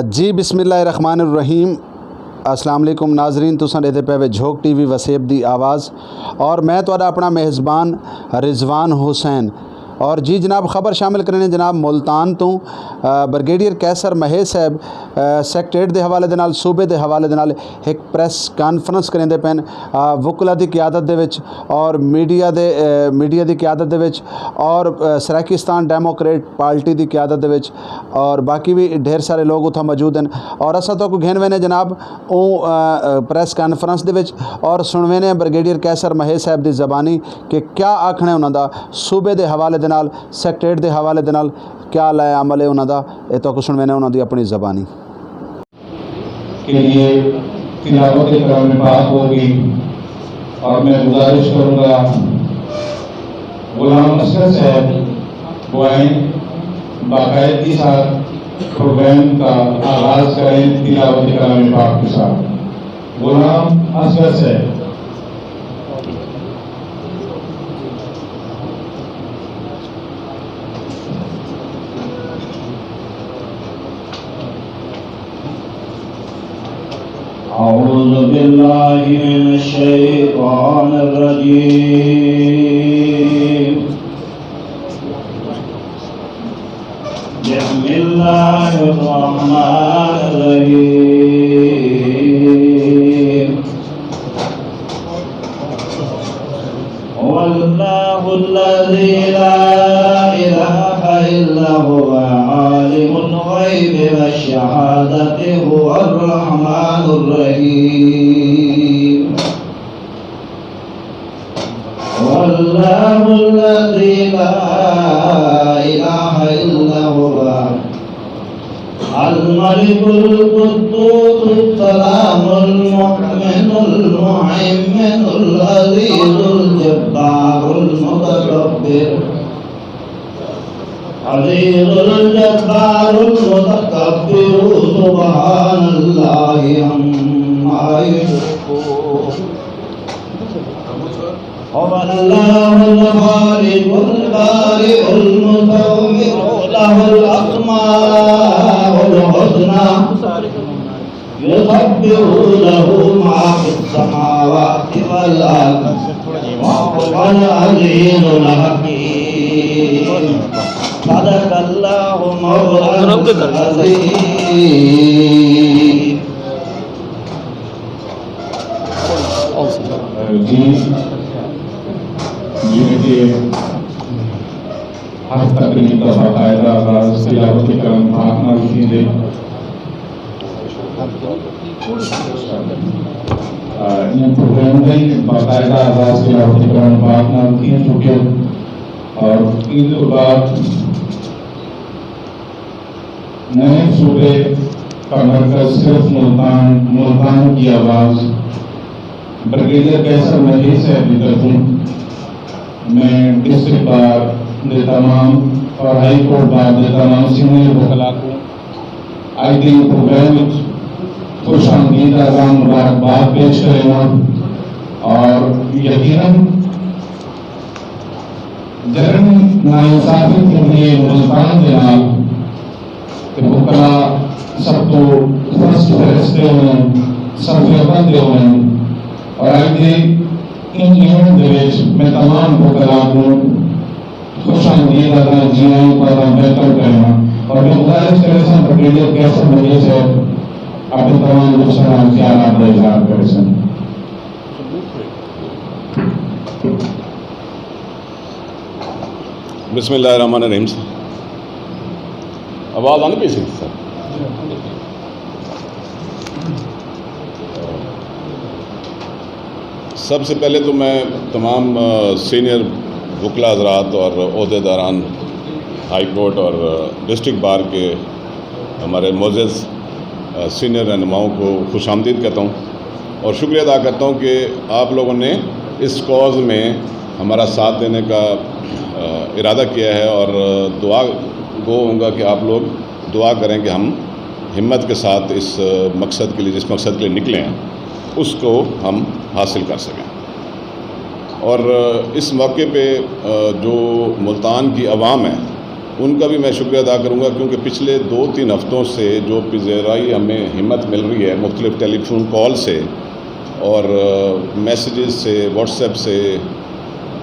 جی بسم اللہ الرحمن الرحیم۔ السلام علیکم ناظرین، تساں دے پے جھوک ٹی وی وسیب دی آواز اور میں تہاڈا اپنا میزبان رضوان حسین۔ اور جی جناب خبر شامل کرنے جناب ملتان تو برگیڈیئر کیسر مہیش صاحب سیکٹریٹ دے حوالے دے نال صوبے دے حوالے دے نال ایک پریس کانفرنس کریندے پین وکلا دی قیادت دے وچ اور میڈیا دی قیادت دے وچ اور سرائکستان ڈیموکریٹ پارٹی دی قیادت دے وچ اور باقی بھی ڈھیر سارے لوگ اتھا موجود ہیں اور اساں تو کو گھن وینے جناب او پریس کانفرنس دے وچ اور سن وینے برگیڈیئر کیسر مہیش صاحب دی زبانی کہ کیا آکھنا انہاں دا صوبے دے حوالے دے نال سیکٹریٹ دے حوالے دے نال کیا لائے عمل ہے انہاں دا، اے تو سن وینے انہاں دی اپنی زبانی کہ یہ تلاوت کلام پاک ہوگی اور میں گزارش کروں گا غلام اصغر صاحب وہ آئیں باقاعدگی ساتھ پروگرام کا آغاز کریں تلاوت کلام پاک کے ساتھ۔ غلام اصغر صاحب۔ أعوذ بالله من الشيطان الرجيم بسم الله الرحمن الرحيم هو الله الذي لا إله إلا هو عالم الغيب والشهادة هو الرحمن الرحيم هو الله الذي لا إله إلا هو الملك القدوس السلام المؤمن المهيمن العزيز الجبار المتكبر عزيز الجبار المتكبر سبحان الله عما يشركون هو الله الخالق البارئ المصور له الأسماء الحسنى يسبح له ما في السماوات والأرض وهو العزيز الحكيم صدق الله مولانا العظيم۔ جی ہر تقریب کا باقاعدہ آغاز تلاوت کلام پاک نال کیندے ان پروگرام کا باقاعدہ آغاز تلاوت کلام پاک نال کیے چکے اور ان کے بعد نئے صوبے کا مرکز صرف ملتان کی آواز برگیڈیئر کیسر مہیش صاحب کی طرفوں میں ڈسٹرکٹ بار دے تمام اور ہائی کورٹ بار دے تمام سینئر وکلا کو آج دن پروگرام خوش آمدید اعلان مبارکباد پیش کریں گا اور یقیناً جرم ناانصافی کے لیے ملتان کے نام کہ وکلا سب تو فرسٹ فہرستے ہوئے سب فیوقت دے ہوئے اور آج دن ان ایونٹ دیویچ میں تمام وکلا کو خوش آمدید اعلان جیائیں پر بہتر کرنا اور میں گزارش کرے سن برگیڈیئر کیسر مہیش صاحب اپنے تمام دوسران خیالات کا اظہار کرے سن۔ بسم اللہ الرحمن الرحیم۔ آواز آنے پہ سکتی سر؟ سب سے پہلے تو میں تمام سینئر وکلا حضرات اور عہدے داران ہائی کورٹ اور ڈسٹرکٹ بار کے ہمارے معزز سینئر رہنماؤں کو خوش آمدید کہتا ہوں اور شکریہ ادا کرتا ہوں کہ آپ لوگوں نے اس کاز میں ہمارا ساتھ دینے کا ارادہ کیا ہے اور دعا گو ہوں گا کہ آپ لوگ دعا کریں کہ ہم ہمت کے ساتھ اس مقصد کے لیے جس مقصد کے لیے نکلے ہیں اس کو ہم حاصل کر سکیں۔ اور اس موقع پہ جو ملتان کی عوام ہے ان کا بھی میں شکریہ ادا کروں گا، کیونکہ پچھلے 2-3 ہفتوں سے جو پذیرائی ہمیں ہمت مل رہی ہے مختلف ٹیلی فون کال سے اور میسیجز سے، واٹس ایپ سے،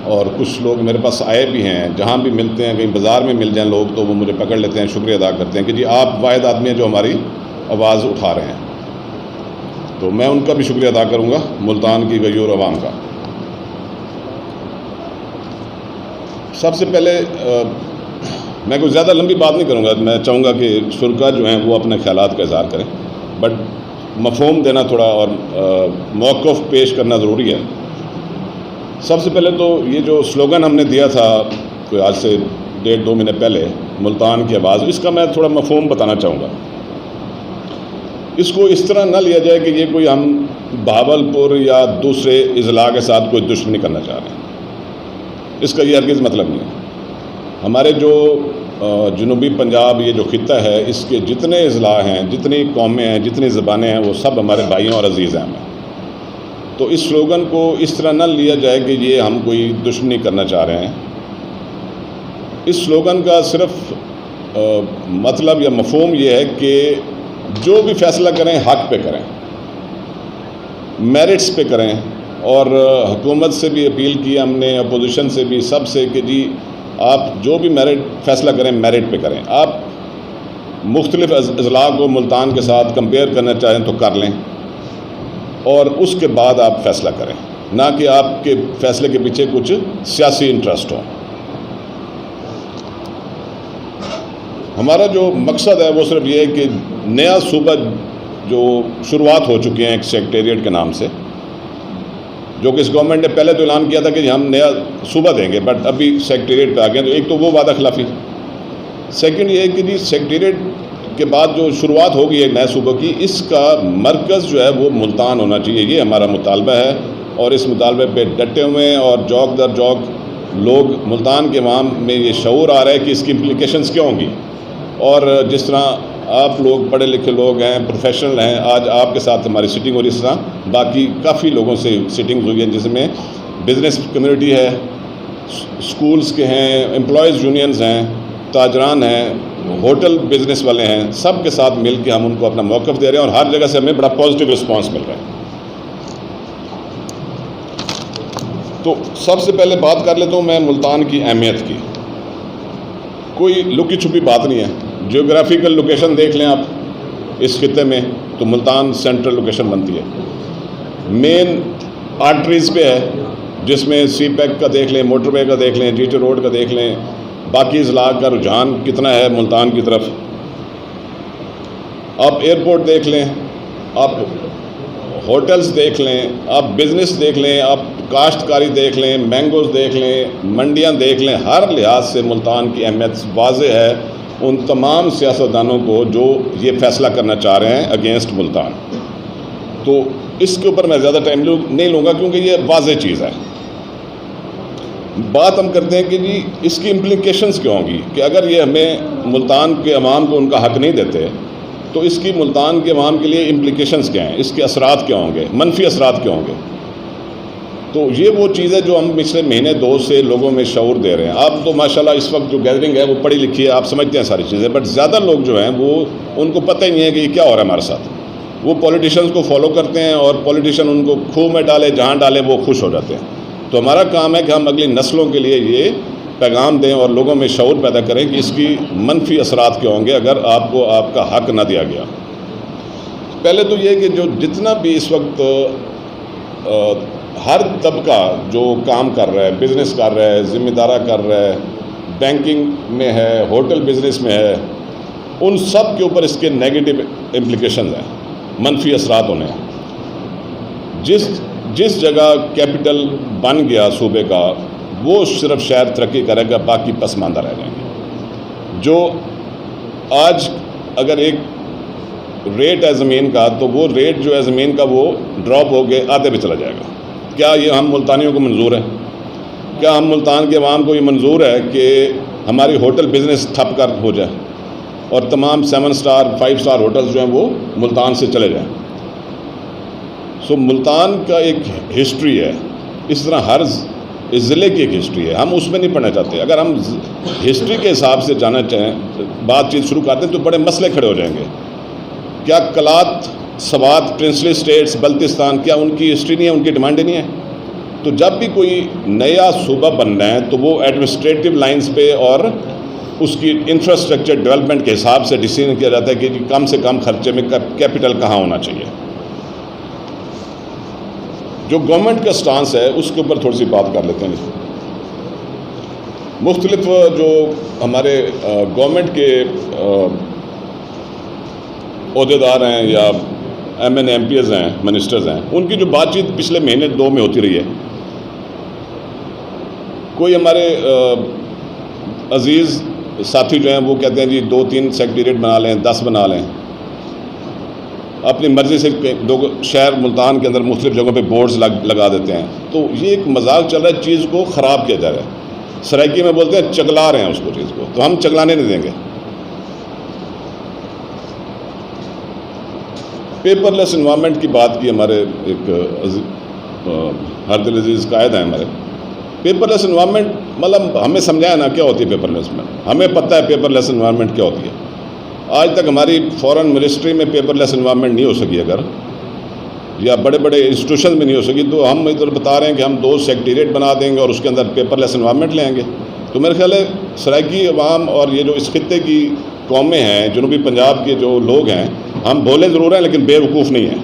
اور کچھ لوگ میرے پاس آئے بھی ہیں، جہاں بھی ملتے ہیں، کہیں بازار میں مل جائیں لوگ تو وہ مجھے پکڑ لیتے ہیں، شکریہ ادا کرتے ہیں کہ جی آپ واحد آدمی ہیں جو ہماری آواز اٹھا رہے ہیں. تو میں ان کا بھی شکریہ ادا کروں گا، ملتان کی غیور عوام کا. سب سے پہلے میں کوئی زیادہ لمبی بات نہیں کروں گا، میں چاہوں گا کہ شرکا جو ہیں وہ اپنے خیالات کا اظہار کریں، بٹ مفہوم دینا تھوڑا اور موقف پیش کرنا ضروری ہے. سب سے پہلے تو یہ جو سلوگن ہم نے دیا تھا کوئی آج سے 1.5-2 مہینے پہلے، ملتان کی آواز، اس کا میں تھوڑا مفہوم بتانا چاہوں گا. اس کو اس طرح نہ لیا جائے کہ یہ کوئی ہم بہاولپور یا دوسرے اضلاع کے ساتھ کوئی دشمنی کرنا چاہ رہے ہیں، اس کا یہ ہرگز مطلب نہیں ہے. ہمارے جو جنوبی پنجاب یہ جو خطہ ہے، اس کے جتنے اضلاع ہیں، جتنی قومیں ہیں، جتنی زبانیں ہیں، وہ سب ہمارے بھائیوں اور عزیز ہیں ہمیں. تو اس سلوگن کو اس طرح نہ لیا جائے کہ یہ ہم کوئی دشمنی کرنا چاہ رہے ہیں. اس سلوگن کا صرف مطلب یا مفہوم یہ ہے کہ جو بھی فیصلہ کریں حق پہ کریں، میرٹس پہ کریں. اور حکومت سے بھی اپیل کی ہم نے، اپوزیشن سے بھی، سب سے، کہ جی آپ جو بھی فیصلہ کریں میرٹ پہ کریں. آپ مختلف اضلاع کو ملتان کے ساتھ کمپیئر کرنا چاہیں تو کر لیں، اور اس کے بعد آپ فیصلہ کریں، نہ کہ آپ کے فیصلے کے پیچھے کچھ سیاسی انٹرسٹ ہو. ہمارا جو مقصد ہے وہ صرف یہ ہے کہ نیا صوبہ جو شروعات ہو چکی ہیں ایک سیکریٹریٹ کے نام سے، جو کہ اس گورنمنٹ نے پہلے تو اعلان کیا تھا کہ ہم نیا صوبہ دیں گے، بٹ ابھی سیکریٹریٹ پہ آ گئے. تو ایک تو وہ وعدہ خلافی، سیکنڈ یہ ہے کہ جی سیکریٹریٹ کے بعد جو شروعات ہوگی ایک نئے صوبہ کی، اس کا مرکز جو ہے وہ ملتان ہونا چاہیے. یہ ہمارا مطالبہ ہے، اور اس مطالبے پہ ڈٹے ہوئے ہیں، اور جوک در جوک لوگ ملتان کے عوام میں یہ شعور آ رہا ہے کہ اس کی امپلیکیشنز کیا ہوں گی. اور جس طرح آپ لوگ پڑھے لکھے لوگ ہیں، پروفیشنل ہیں، آج آپ کے ساتھ ہماری سٹنگ ہو رہی ہے، اس طرح باقی کافی لوگوں سے سٹنگ ہوئی ہے، جس میں بزنس کمیونٹی ہے، سکولز کے ہیں، امپلائیز یونینز ہیں، تاجران ہیں، ہوٹل بزنس والے ہیں، سب کے ساتھ مل کے ہم ان کو اپنا موقف دے رہے ہیں، اور ہر جگہ سے ہمیں بڑا پازیٹیو رسپانس مل رہا ہے. تو سب سے پہلے بات کر لیتا ہوں میں ملتان کی اہمیت کی. کوئی لکی چھپی بات نہیں ہے. جیوگرافیکل لوکیشن دیکھ لیں آپ اس خطے میں تو ملتان سینٹرل لوکیشن بنتی ہے. مین آرٹریز پہ ہے، جس میں سی پیک کا دیکھ لیں، موٹر وے کا دیکھ لیں، جی ٹی روڈ کا دیکھ لیں، باقی اضلاع کا رجحان کتنا ہے ملتان کی طرف. آپ ایئرپورٹ دیکھ لیں، آپ ہوٹلز دیکھ لیں، آپ بزنس دیکھ لیں، آپ کاشتکاری دیکھ لیں، مینگوز دیکھ لیں، منڈیاں دیکھ لیں. ہر لحاظ سے ملتان کی اہمیت واضح ہے ان تمام سیاستدانوں کو جو یہ فیصلہ کرنا چاہ رہے ہیں اگینسٹ ملتان. تو اس کے اوپر میں زیادہ ٹائم نہیں لوں گا کیونکہ یہ واضح چیز ہے. بات ہم کرتے ہیں کہ جی اس کی امپلیکیشنز کیا ہوں گی، کہ اگر یہ ہمیں ملتان کے عوام کو ان کا حق نہیں دیتے تو اس کی ملتان کے عوام کے لیے امپلیکیشنز کیا ہیں، اس کے اثرات کیا ہوں گے، منفی اثرات کیا ہوں گے. تو یہ وہ چیز ہے جو ہم پچھلے مہینے 2 سے لوگوں میں شعور دے رہے ہیں. آپ تو ماشاءاللہ اس وقت جو گیدرنگ ہے وہ پڑھی لکھی ہے، آپ سمجھتے ہیں ساری چیزیں، بٹ زیادہ لوگ جو ہیں وہ ان کو پتہ ہی نہیں ہے کہ یہ کیا ہو رہا ہے ہمارے ساتھ. وہ پولیٹیشنز کو فالو کرتے ہیں، اور پولیٹیشین ان کو کھوہ میں ڈالے، جہاں ڈالے وہ خوش ہو جاتے ہیں. تو ہمارا کام ہے کہ ہم اگلی نسلوں کے لیے یہ پیغام دیں اور لوگوں میں شعور پیدا کریں کہ اس کی منفی اثرات کیا ہوں گے اگر آپ کو آپ کا حق نہ دیا گیا. پہلے تو یہ کہ جو جتنا بھی اس وقت ہر طبقہ جو کام کر رہا ہے، بزنس کر رہا ہے، ذمہ دارہ کر رہا ہے، بینکنگ میں ہے، ہوٹل بزنس میں ہے، ان سب کے اوپر اس کے نیگیٹو امپلیکیشنز ہیں، منفی اثرات ہونے ہیں. جس جگہ کیپٹل بن گیا صوبے کا وہ صرف شہر ترقی کرے گا، باقی پسماندہ رہ جائیں گے. جو آج اگر ایک ریٹ ہے زمین کا تو وہ ریٹ جو ہے زمین کا وہ ڈراپ ہو کے آدھے پہ چلا جائے گا. کیا یہ ہم ملتانیوں کو منظور ہے؟ کیا ہم ملتان کے عوام کو یہ منظور ہے کہ ہماری ہوٹل بزنس ٹھپ کر ہو جائے اور تمام 7 سٹار 5 سٹار ہوٹلز جو ہیں وہ ملتان سے چلے جائیں؟ سو ملتان کا ایک ہسٹری ہے. اس طرح ہر اس ضلع کی ایک ہسٹری ہے، ہم اس میں نہیں پڑھنا چاہتے. اگر ہم ہسٹری کے حساب سے جانا چاہیں، بات چیت شروع کرتے ہیں تو بڑے مسئلے کھڑے ہو جائیں گے. کیا کلات، سوات، پرنسلی اسٹیٹس، بلتستان، کیا ان کی ہسٹری نہیں ہے، ان کی ڈیمانڈیں نہیں ہیں؟ تو جب بھی کوئی نیا صوبہ بننا ہے تو وہ ایڈمنسٹریٹو لائنز پہ اور اس کی انفراسٹرکچر ڈیولپمنٹ کے حساب سے ڈیسیژن کیا جاتا ہے کہ کم سے کم خرچے میں کیپٹل کہاں ہونا چاہیے. جو گورنمنٹ کا سٹانس ہے اس کے اوپر تھوڑی سی بات کر لیتے ہیں. مختلف جو ہمارے گورنمنٹ کے عہدیدار ہیں یا M N MPs ہیں، منسٹرز ہیں، ان کی جو بات چیت پچھلے مہینے 2 میں ہوتی رہی ہے. کوئی ہمارے عزیز ساتھی جو ہیں وہ کہتے ہیں جی 2-3 سیکریٹریٹ بنا لیں، 10 بنا لیں، اپنی مرضی سے شہر ملتان کے اندر مختلف جگہوں پہ بورڈز لگا دیتے ہیں. تو یہ ایک مذاق چل رہا ہے، چیز کو خراب کیا جا رہا ہے. سرائکی میں بولتے ہیں چگلا رہے ہیں اس کو، چیز کو تو ہم چگلانے نہیں دیں گے. پیپر لیس انوائرمنٹ کی بات کی ہمارے ایک ہر دل عزیز قائد ہیں ہمارے. پیپر لیس انوائرمنٹ مطلب ہمیں سمجھایا نا کیا ہوتی ہے پیپر لیس میں، ہمیں پتہ ہے پیپر لیس انوائرمنٹ کیا ہوتی ہے. آج تک ہماری فورن منسٹری میں پیپر لیس انوائرمنٹ نہیں ہو سکی، اگر یا بڑے بڑے انسٹیٹیوشن میں نہیں ہو سکی، تو ہم ادھر بتا رہے ہیں کہ ہم 2 سیکریٹریٹ بنا دیں گے اور اس کے اندر پیپر لیس انوائرمنٹ لیں گے. تو میرے خیال ہے سرائکی عوام اور یہ جو اس خطے کی قومیں ہیں، جنوبی پنجاب کے جو لوگ ہیں، ہم بولے ضرور ہیں لیکن بے وقوف نہیں ہیں.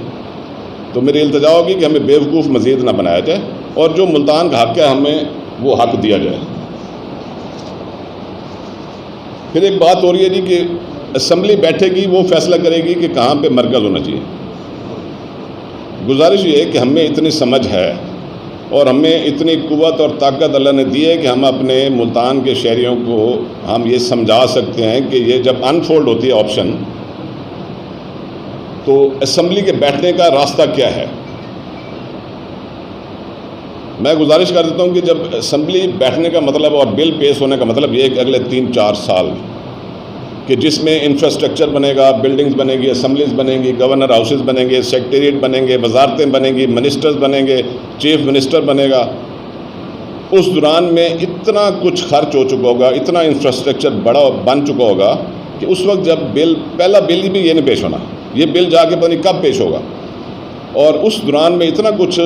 تو میری التجا ہوگی کہ ہمیں بے وقوف مزید نہ بنایا جائے اور جو ملتان کا حق ہے ہمیں وہ حق دیا جائے. پھر ایک بات ہو رہی ہے جی کہ اسمبلی بیٹھے گی، وہ فیصلہ کرے گی کہ کہاں پہ مرکز ہونا چاہیے. گزارش یہ ہے کہ ہمیں اتنی سمجھ ہے اور ہمیں اتنی قوت اور طاقت اللہ نے دی ہے کہ ہم اپنے ملتان کے شہریوں کو ہم یہ سمجھا سکتے ہیں کہ یہ جب انفولڈ ہوتی ہے آپشن، تو اسمبلی کے بیٹھنے کا راستہ کیا ہے. میں گزارش کر دیتا ہوں کہ جب اسمبلی بیٹھنے کا مطلب اور بل پیش ہونے کا مطلب یہ ہے کہ اگلے 3-4 سال کہ جس میں انفراسٹرکچر بنے گا، بلڈنگز بنے گی، اسمبلیز بنیں گی، گورنر ہاؤسز بنیں گے، سیکریٹریٹ بنیں گے، وزارتیں بنیں گی، منسٹرز بنیں گے، چیف منسٹر بنے گا. اس دوران میں اتنا کچھ خرچ ہو چکا ہوگا، اتنا انفراسٹرکچر بڑا بن چکا ہوگا کہ اس وقت جب پہلا بل بھی یہ نہیں پیش ہونا، یہ بل جا کے پتہ نہیں کب پیش ہوگا. اور اس دوران میں اتنا کچھ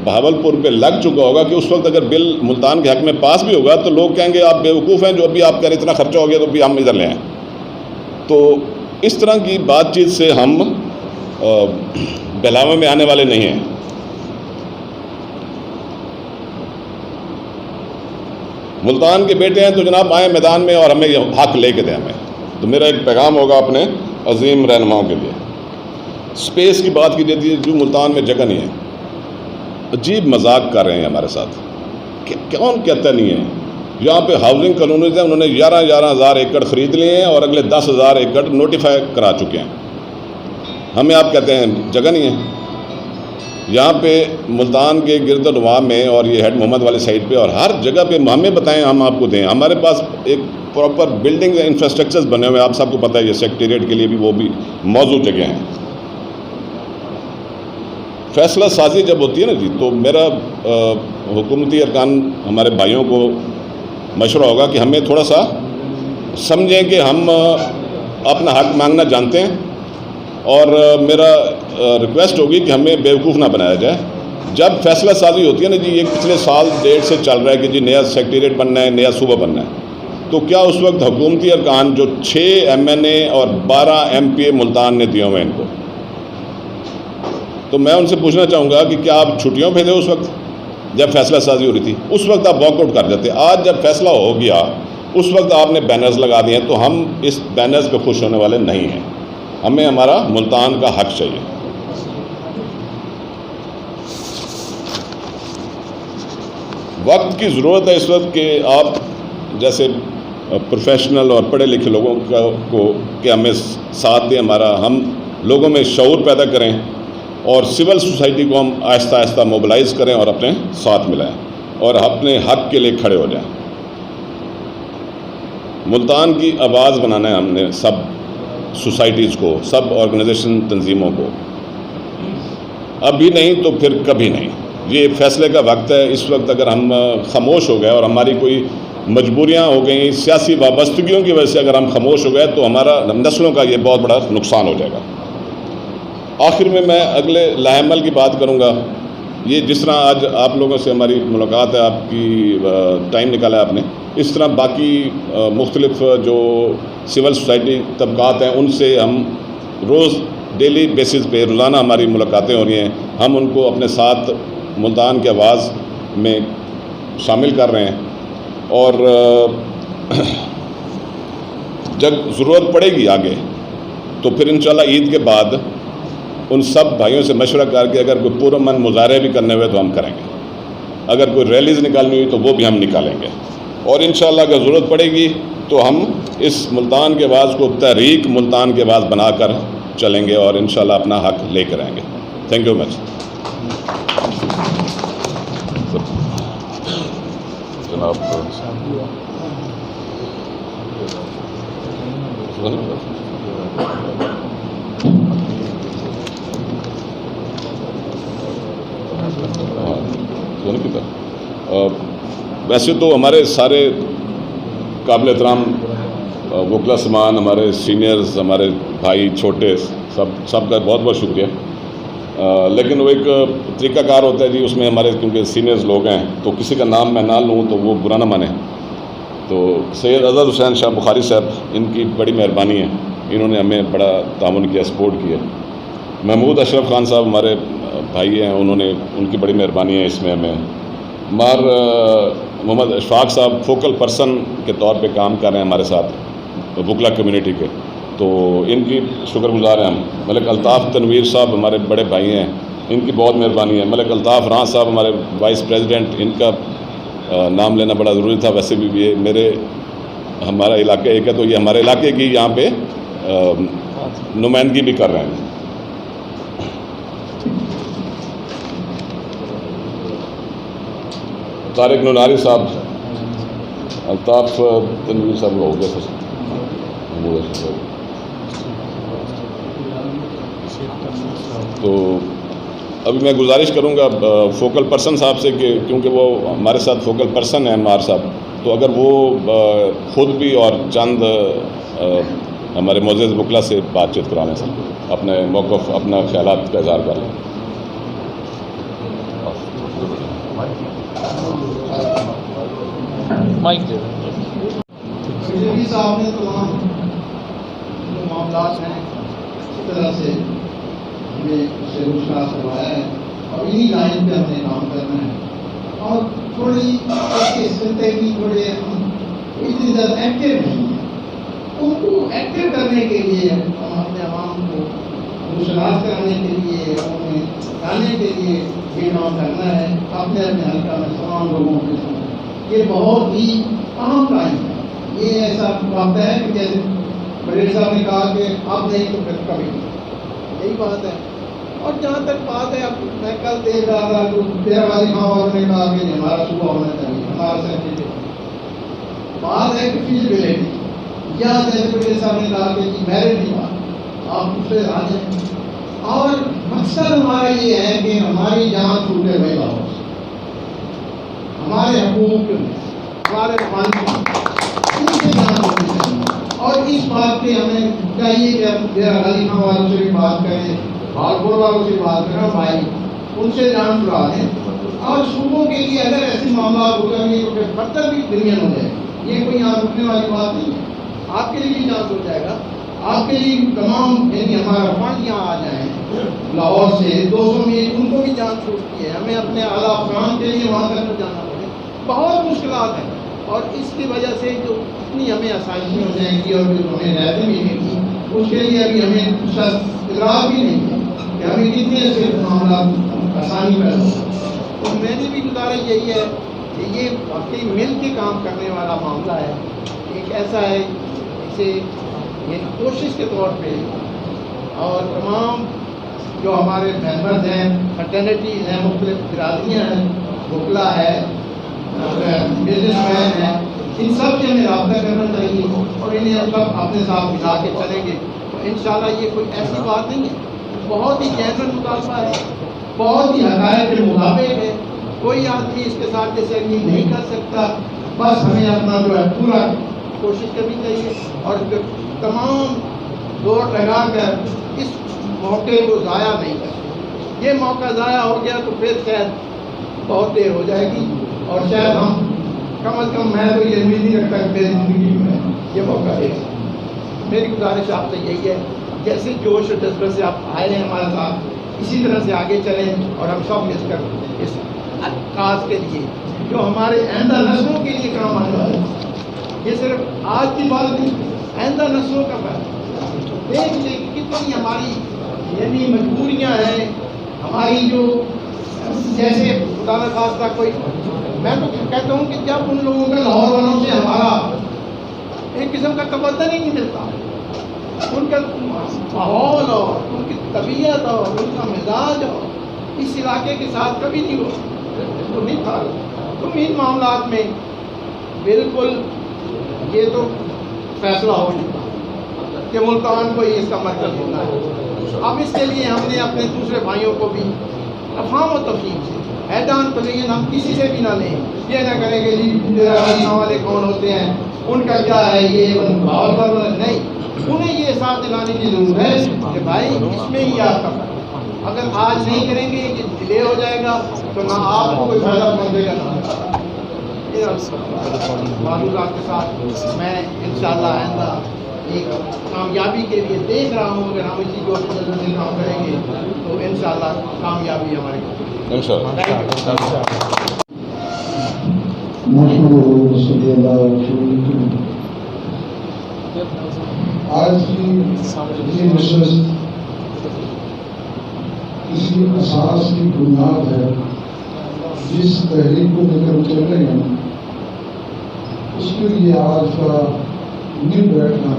بہاولپور پہ لگ چکا ہوگا کہ اس وقت اگر بل ملتان کے حق میں پاس بھی ہوگا تو لوگ کہیں گے آپ بے وقوف ہیں، جو ابھی آپ کہہ رہے اتنا خرچہ ہو گیا تو ابھی ہم ادھر لے آئیں. تو اس طرح کی بات چیت سے ہم بہلاوے میں آنے والے نہیں ہیں. ملتان کے بیٹے ہیں تو جناب آئیں میدان میں اور ہمیں یہ حق لے کے دیں ہمیں. تو میرا ایک پیغام ہوگا اپنے عظیم رہنماؤں کے لیے. اسپیس کی بات کی جاتی ہے، جو ملتان میں جگہ نہیں ہے. عجیب مذاق کر رہے ہیں ہمارے ساتھ، کون کہتا نہیں ہے. یہاں پہ ہاؤسنگ کالونیز ہیں، انہوں نے 11 ہزار ایکڑ خرید لیے ہیں اور اگلے 10,000 ایکڑ نوٹیفائی کرا چکے ہیں. ہمیں آپ کہتے ہیں جگہ نہیں ہے. یہاں پہ ملتان کے گرد و نواح میں اور یہ ہیڈ محمد والی سائڈ پہ اور ہر جگہ پہ ہمیں بتائیں، ہم آپ کو دیں. ہمارے پاس ایک پراپر بلڈنگ انفراسٹرکچرز بنے ہوئے ہیں، آپ سب کو پتہ ہے. یہ سیکریٹریٹ کے لیے بھی وہ بھی موزوں جگہ ہیں. فیصلہ سازی جب ہوتی ہے نا جی، تو میرا حکومتی ارکان ہمارے بھائیوں کو مشورہ ہوگا کہ ہمیں تھوڑا سا سمجھیں کہ ہم اپنا حق مانگنا جانتے ہیں. اور میرا ریکویسٹ ہوگی کہ ہمیں بیوقوف نہ بنایا جائے. جب فیصلہ سازی ہوتی ہے نا جی، یہ پچھلے سال 1.5 سے چل رہا ہے کہ جی نیا سیکریٹریٹ بننا ہے، نیا صوبہ بننا ہے. تو کیا اس وقت حکومتی ارکان جو 6 MNA اور 12 MPA ملتان نے دیے ہوئے ان کو، تو میں ان سے پوچھنا چاہوں گا کہ کیا آپ چھٹیوں پہ تھے اس وقت جب فیصلہ سازی ہو رہی تھی؟ اس وقت آپ واک آؤٹ کر جاتے. آج جب فیصلہ ہو گیا اس وقت آپ نے بینرز لگا دیے ہیں. تو ہم اس بینرز پہ خوش ہونے والے نہیں ہیں. ہمیں ہمارا ملتان کا حق چاہیے. وقت کی ضرورت ہے اس وقت کہ آپ جیسے پروفیشنل اور پڑھے لکھے لوگوں کو کہ ہمیں ساتھ دیں ہمارا، ہم لوگوں میں شعور پیدا کریں اور سول سوسائٹی کو ہم آہستہ آہستہ موبلائز کریں اور اپنے ساتھ ملائیں اور اپنے حق کے لیے کھڑے ہو جائیں. ملتان کی آواز بنانا ہے ہم نے سب سوسائٹیز کو، سب آرگنائزیشن تنظیموں کو. ابھی نہیں تو پھر کبھی نہیں. یہ فیصلے کا وقت ہے. اس وقت اگر ہم خاموش ہو گئے اور ہماری کوئی مجبوریاں ہو گئیں، سیاسی وابستگیوں کی وجہ سے اگر ہم خاموش ہو گئے تو ہمارا نسلوں کا یہ بہت بڑا نقصان ہو جائے گا. آخر میں اگلے لاہ عمل کی بات کروں گا. یہ جس طرح آج آپ لوگوں سے ہماری ملاقات ہے، آپ کی ٹائم نکالا ہے آپ نے، اس طرح باقی مختلف جو سول سوسائٹی طبقات ہیں ان سے ہم روز ڈیلی بیسز پہ روزانہ ہماری ملاقاتیں ہو رہی ہیں. ہم ان کو اپنے ساتھ ملتان کی آواز میں شامل کر رہے ہیں، اور جب ضرورت پڑے گی آگے تو پھر انشاءاللہ عید کے بعد ان سب بھائیوں سے مشورہ کر کے اگر کوئی پرامن مظاہرے بھی کرنے ہوئے تو ہم کریں گے، اگر کوئی ریلیز نکالنی ہوئی تو وہ بھی ہم نکالیں گے، اور انشاءاللہ اگر ضرورت پڑے گی تو ہم اس ملتان کے آواز کو تحریک ملتان کے آواز بنا کر چلیں گے اور انشاءاللہ اپنا حق لے کر آئیں گے. Thank you much. جناب ویسے تو ہمارے سارے قابل احترام وکلا سمان، ہمارے سینئرز، ہمارے بھائی چھوٹے، سب کا بہت بہت شکریہ. لیکن وہ ایک طریقہ کار ہوتا ہے جی، اس میں ہمارے کیونکہ سینئرز لوگ ہیں تو کسی کا نام میں نہ لوں تو وہ برا نہ مانیں. تو سید اظہر حسین شاہ بخاری صاحب، ان کی بڑی مہربانی ہے، انہوں نے ہمیں بڑا تعاون کیا، سپورٹ کیا. محمود اشرف خان صاحب ہمارے بھائی ہیں، ان کی بڑی مہربانی ہے اس میں ہمیں. محمد اشفاق صاحب فوکل پرسن کے طور پہ کام کر رہے ہیں ہمارے ساتھ وکلا کمیونٹی کے، تو ان کی شکر گزار ہیں ہم. ملک الطاف تنویر صاحب ہمارے بڑے بھائی ہیں، ان کی بہت مہربانی ہے. ملک الطاف راں صاحب ہمارے وائس پریزیڈنٹ، ان کا نام لینا بڑا ضروری تھا. ویسے بھی یہ ہمارا علاقہ ایک ہے تو یہ ہمارے علاقے کی یہاں پہ نمائندگی بھی کر رہے ہیں. طارق نوناری صاحب، الطاف تنویر صاحب ہو گیا سر. تو ابھی میں گزارش کروں گا فوکل پرسن صاحب سے کہ کیونکہ وہ ہمارے ساتھ فوکل پرسن ہیں مار صاحب، تو اگر وہ خود بھی اور چند ہمارے معزز وکلا سے بات چیت کرانے سر، اپنے موقف، اپنا خیالات کا اظہار کر لیں. بی صاحب نے تمام جو معاملات ہیں اسی طرح سے ہمیں اسے روشناس کروایا ہے اور انہی لائن پہ ہم نے کام کرنا ہے. اور تھوڑی اس خطے کی تھوڑے ہم اتنی زیادہ ایکٹیو نہیں ہیں، ان کو ایکٹیو کرنے کے لیے ہم اپنے عوام کو روشناس کرانے کے لیے، انہیں جانے کے لیے یہ کام کرنا ہے اپنے اپنے حلقہ میں تمام لوگوں کے ساتھ. یہ بہت ہی اہم ٹائم ہے. یہ ایسا وقت ہے کہ جیسے بریڈ صاحب نے کہا کہ اب نہیں تو پھر کبھی نہیں، یہی بات ہے. اور جہاں تک بات ہے، اب میں کل دیکھ رہا تھا تو ڈیرہ غازی خان والوں نے کہا کہ ہمارا صوبہ ہونا چاہیے، ہمارا سیکٹریٹ. بات ہے کہ فیزیبلٹی، یا جیسے بریڈ صاحب نے کہا کہ میرٹ کی بات، آپ اس سے آ جائیں. اور مقصد ہمارا یہ ہے کہ ہماری جان چھوٹے ہوئے لاہور، ہمارے حقوق ہمارے قانون ان سے جان ہونی چاہیے. اور اس بات پہ ہمیں چاہیے کہ ہم ڈیرہ غازی خان والوں سے بھی بات کریں، بھاگپور والوں سے بات کریں، بھائی ان سے جان چھڑا دیں. اور صوبوں کے لیے اگر ایسے معاملات ہو جائیں گے تو پھر فردر بھی درمیان ہو جائے گی. یہ کوئی یہاں رکنے والی بات نہیں ہے. آپ کے لیے بھی چانس ہو جائے گا، آپ کے لیے تمام یعنی ہمارا فنڈ یہاں آ جائیں لاہور سے 200 میل، ان کو بھی چانس چھوٹتی ہے. ہمیں اپنے اعلیٰ افسران کے لیے وہاں تک جانا پڑے، بہت مشکلات ہیں. اور اس کی وجہ سے جو اتنی ہمیں آسانی ہو جائے گی اور جو ہمیں رعایتیں ملیں گی، اس کے لیے ابھی ہمیں اطلاع بھی نہیں ہے کہ ہمیں کتنے ایسے معاملات آسانی پیدا ہو. تو میری بھی گزارش یہی ہے کہ یہ واقعی مل کے کام کرنے والا معاملہ ہے. ایک ایسا ہے اسے یہ کوشش کے طور پہ، اور تمام جو ہمارے ممبرز ہیں، فرٹرنیٹیز ہیں، مختلف برادریاں ہیں، وکلا ہے، بزنس مین ہیں، ان سب سے ہمیں رابطہ کرنا چاہیے اور انہیں سب اپنے ساتھ ملا کے چلیں گے تو انشاءاللہ یہ کوئی ایسی بات نہیں ہے. بہت ہی جینوئن مطالبہ ہے بہت ہی حقائق کے مطابق ہے. کوئی آدمی اس کے ساتھ ڈس ایگری نہیں کر سکتا. بس ہمیں اپنا جو ہے پورا کوشش کرنی چاہیے اور تمام زور لگا کر اس موقع کو ضائع نہیں کریں. یہ موقع ضائع ہو گیا تو پھر شاید بہت دیر ہو جائے گی اور شاید ہم کم از کم میں تو یہ امید نہیں رکھتا کہ میری زندگی میں یہ موقع دے. میری گزارش آپ سے یہی ہے جیسے جوش اور جذبے سے آپ آئے ہیں ہمارے ساتھ اسی طرح سے آگے چلیں اور ہم سب مل کر اس کاز کے لیے جو ہمارے آئندہ نسلوں کے لیے کام آنے والا ہے. یہ صرف آج کی بات نہیں آئندہ نسلوں کا بات. دیکھ لیں کتنی ہماری یعنی مجبوریاں ہیں ہماری جو جیسے خدا نہ خواستہ کوئی میں تو کہتا ہوں کہ جب ان لوگوں کا لاہور والوں سے ہمارا ایک قسم کا تبادلہ ہی نہیں ملتا. ان کا ماحول اور ان کی طبیعت اور ان کا مزاج اور اس علاقے کے ساتھ کبھی نہیں ہو تو نہیں تھا. تو ان معاملات میں بالکل یہ تو فیصلہ ہو چکا کہ ملتان کو ہی اس کا مرکز ہونا ہے. اب اس کے لیے ہم نے اپنے دوسرے بھائیوں کو بھی افہام و تفہیم سے حیدان تبین ہم کسی سے بھی نہ لیں. یہ نہ کریں کہ جی والے کون ہوتے ہیں ان کا کیا ہے یہ نہیں. انہیں یہ ساتھ دلانے کی ضرورت ہے کہ بھائی اس میں ہی آپ کا اگر آج نہیں کریں گے یہ ڈیلے ہو جائے گا تو نہ آپ کو کوئی فائدہ پہنچے گا نہ معلومات کے ساتھ. میں انشاءاللہ آئندہ ایک کامیابی کے لیے دیکھ رہا ہوں اگر ہم اسی کو سے کام کریں گے تو انشاءاللہ کامیابی ہمارے آج کی یہ نشست کسی اساس کی بنیاد ہے جس تحریک کو لے کر چل رہے ہیں اس کے لیے آج کا مل بیٹھنا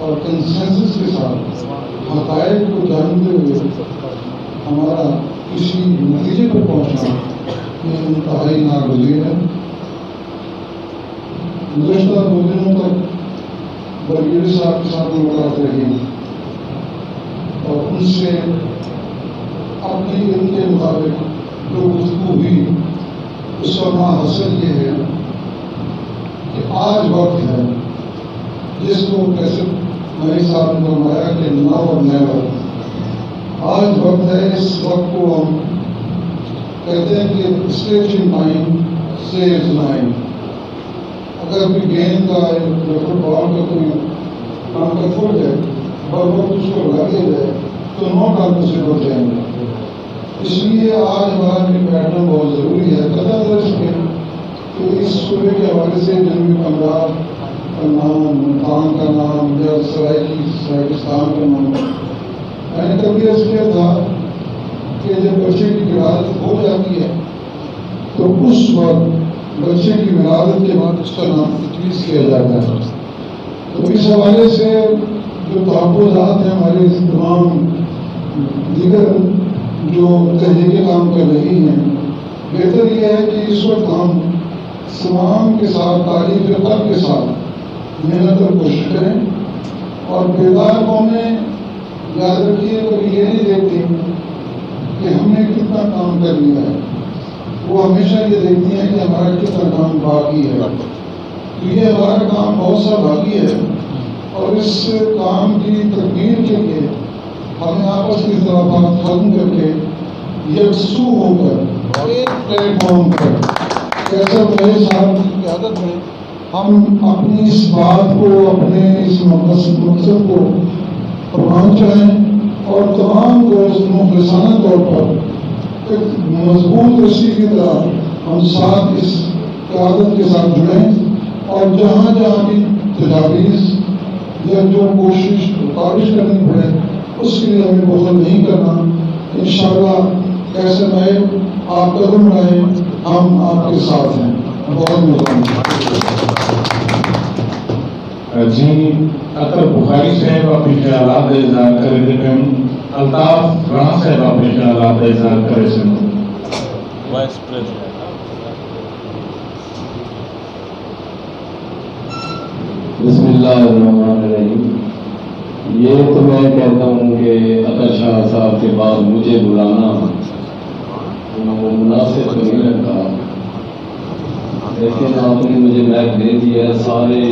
اور کنسنسس کے ساتھ حقائق کو جانتے ہوئے ہمارا کسی نتیجے پر پہنچنا یہ انتہائی ناگزیر ہے. گزشتہ 2 دنوں تک برگیڈ صاحب کے ساتھ ملاقات رہی اور ان سے اپنے علم کے مطابق جو گفتگو ہوئی اس کا حاصل یہ ہے کہ آج وقت ہے جس کو کیسے میری صاحب نے فرمایا کہ نو اور نیور. آج وقت ہے اس وقت کو ہم کہتے ہیں کہ اسٹریچنگ مائنڈ سیوز مائنڈ. اگر کوئی گیند کا فٹ بال کا کوئی کام کا فٹ ہے اور وقت اس کو لگا دیا جائے تو 9 ڈالوں سے بچ جائیں گے. اس لیے آج ہمارا بھی پیٹرن بہت ضروری ہے. قدر درج کے کہ اس صوبے کے حوالے سے جنوبی پنجاب کا نام ملتان کا نام یا سرائکستان کا نام میں نے کبھی ایسا کیا تھا کہ جب بچے کی ولادت ہو جاتی ہے تو اس وقت بچے کی ولادت کے بعد اس کا نام تجویز کیا جاتا ہے. تو اس حوالے سے جو تحفظات ہیں ہمارے تمام دیگر جو تحریکیں کام کر رہی ہیں بہتر یہ ہے کہ اس وقت ہم تمام کے ساتھ تعریف قلب کے ساتھ محنت اور کوشش کریں اور بیدار قومیں یاد رکھیے کبھی یہ نہیں دیکھتی کہ ہم نے کتنا کام کر لیا ہے. وہ ہمیشہ یہ دیکھتی ہیں کہ ہمارا کتنا کام باقی ہے. تو یہ ہمارا کام بہت سا باقی ہے اور اس کام کی تکمیل کے لیے ہمیں آپس کے اختلافات ختم کر کے یکسو ہو کر ایک پلیٹ فارم پر کیسا میرے صاحب کی قیادت میں ہم اپنی اس بات کو اپنے اس مقصد کو پہنچائیں اور تمام دوست مخلصانہ طور پر ایک مضبوط رسی کی طرح ہم ساتھ اس قیادت کے ساتھ جڑیں اور جہاں جہاں بھی تجاویز یا جو کوشش کاوش کرنی پڑے اس کے لیے ہمیں بخل نہیں کرنا. انشاءاللہ کیسے میں آپ قدم رہیں ہم آپ کے ساتھ ہیں. بہت جی اکر بخاری صاحب اپنے خیالات اظہار کرے تھے. الطاف رانا صاحب اپنے خیالات اظہار کرے سے وائس پریزیڈنٹ. بسم اللہ الرحمن الرحیم. یہ تو میں کہتا ہوں کہ اکر شاہ صاحب کے بعد مجھے بلانا وہ مناسب تو نہیں لگتا، لیکن آپ نے مجھے میک دے دیا ہے سارے،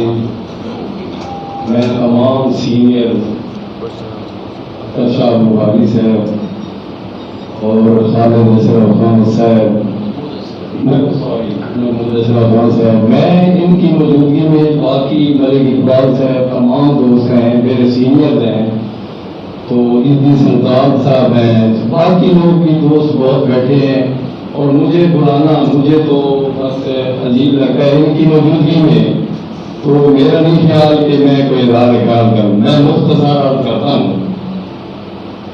میں تمام سینئر شاہ بخاری صاحب اور خالد نصر خان صاحب، مدثر خان صاحب، میں ان کی موجودگی میں باقی ملک اقبال صاحب تمام دوست ہیں، میرے سینئر ہیں، تو ادنی سلطان صاحب ہیں، باقی لوگ بھی دوست بہت بیٹھے ہیں، اور مجھے بلانا مجھے تو بس عجیب لگتا ہے ان کی موجودگی میں، تو میرا نہیں خیال کہ میں کوئی اظہار خیال کروں، میں مختصر عرض کرتا ہوں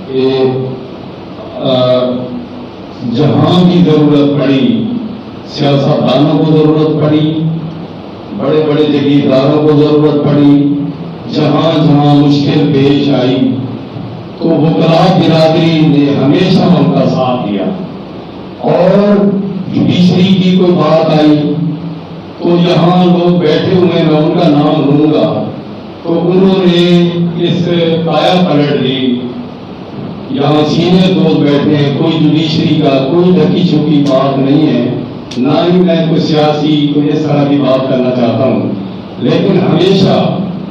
کہ جہاں بھی ضرورت پڑی، سیاستدانوں کو ضرورت پڑی، بڑے بڑے جگیرداروں کو ضرورت پڑی، جہاں جہاں مشکل پیش آئی تو وکلاء برادری نے ہمیشہ ان کا ساتھ دیا، اور جوڈیشری کی کوئی بات آئی تو یہاں لوگ بیٹھے ہوئے میں ان کا نام لوں گا، تو انہوں نے اس کایا پلٹ دی، یہاں سینئر دوست بیٹھے ہیں، کوئی جوڈیشری کا کوئی ڈھکی چھپی بات نہیں ہے، نہ ہی میں کوئی سیاسی کوئی اس طرح کی بات کرنا چاہتا ہوں، لیکن ہمیشہ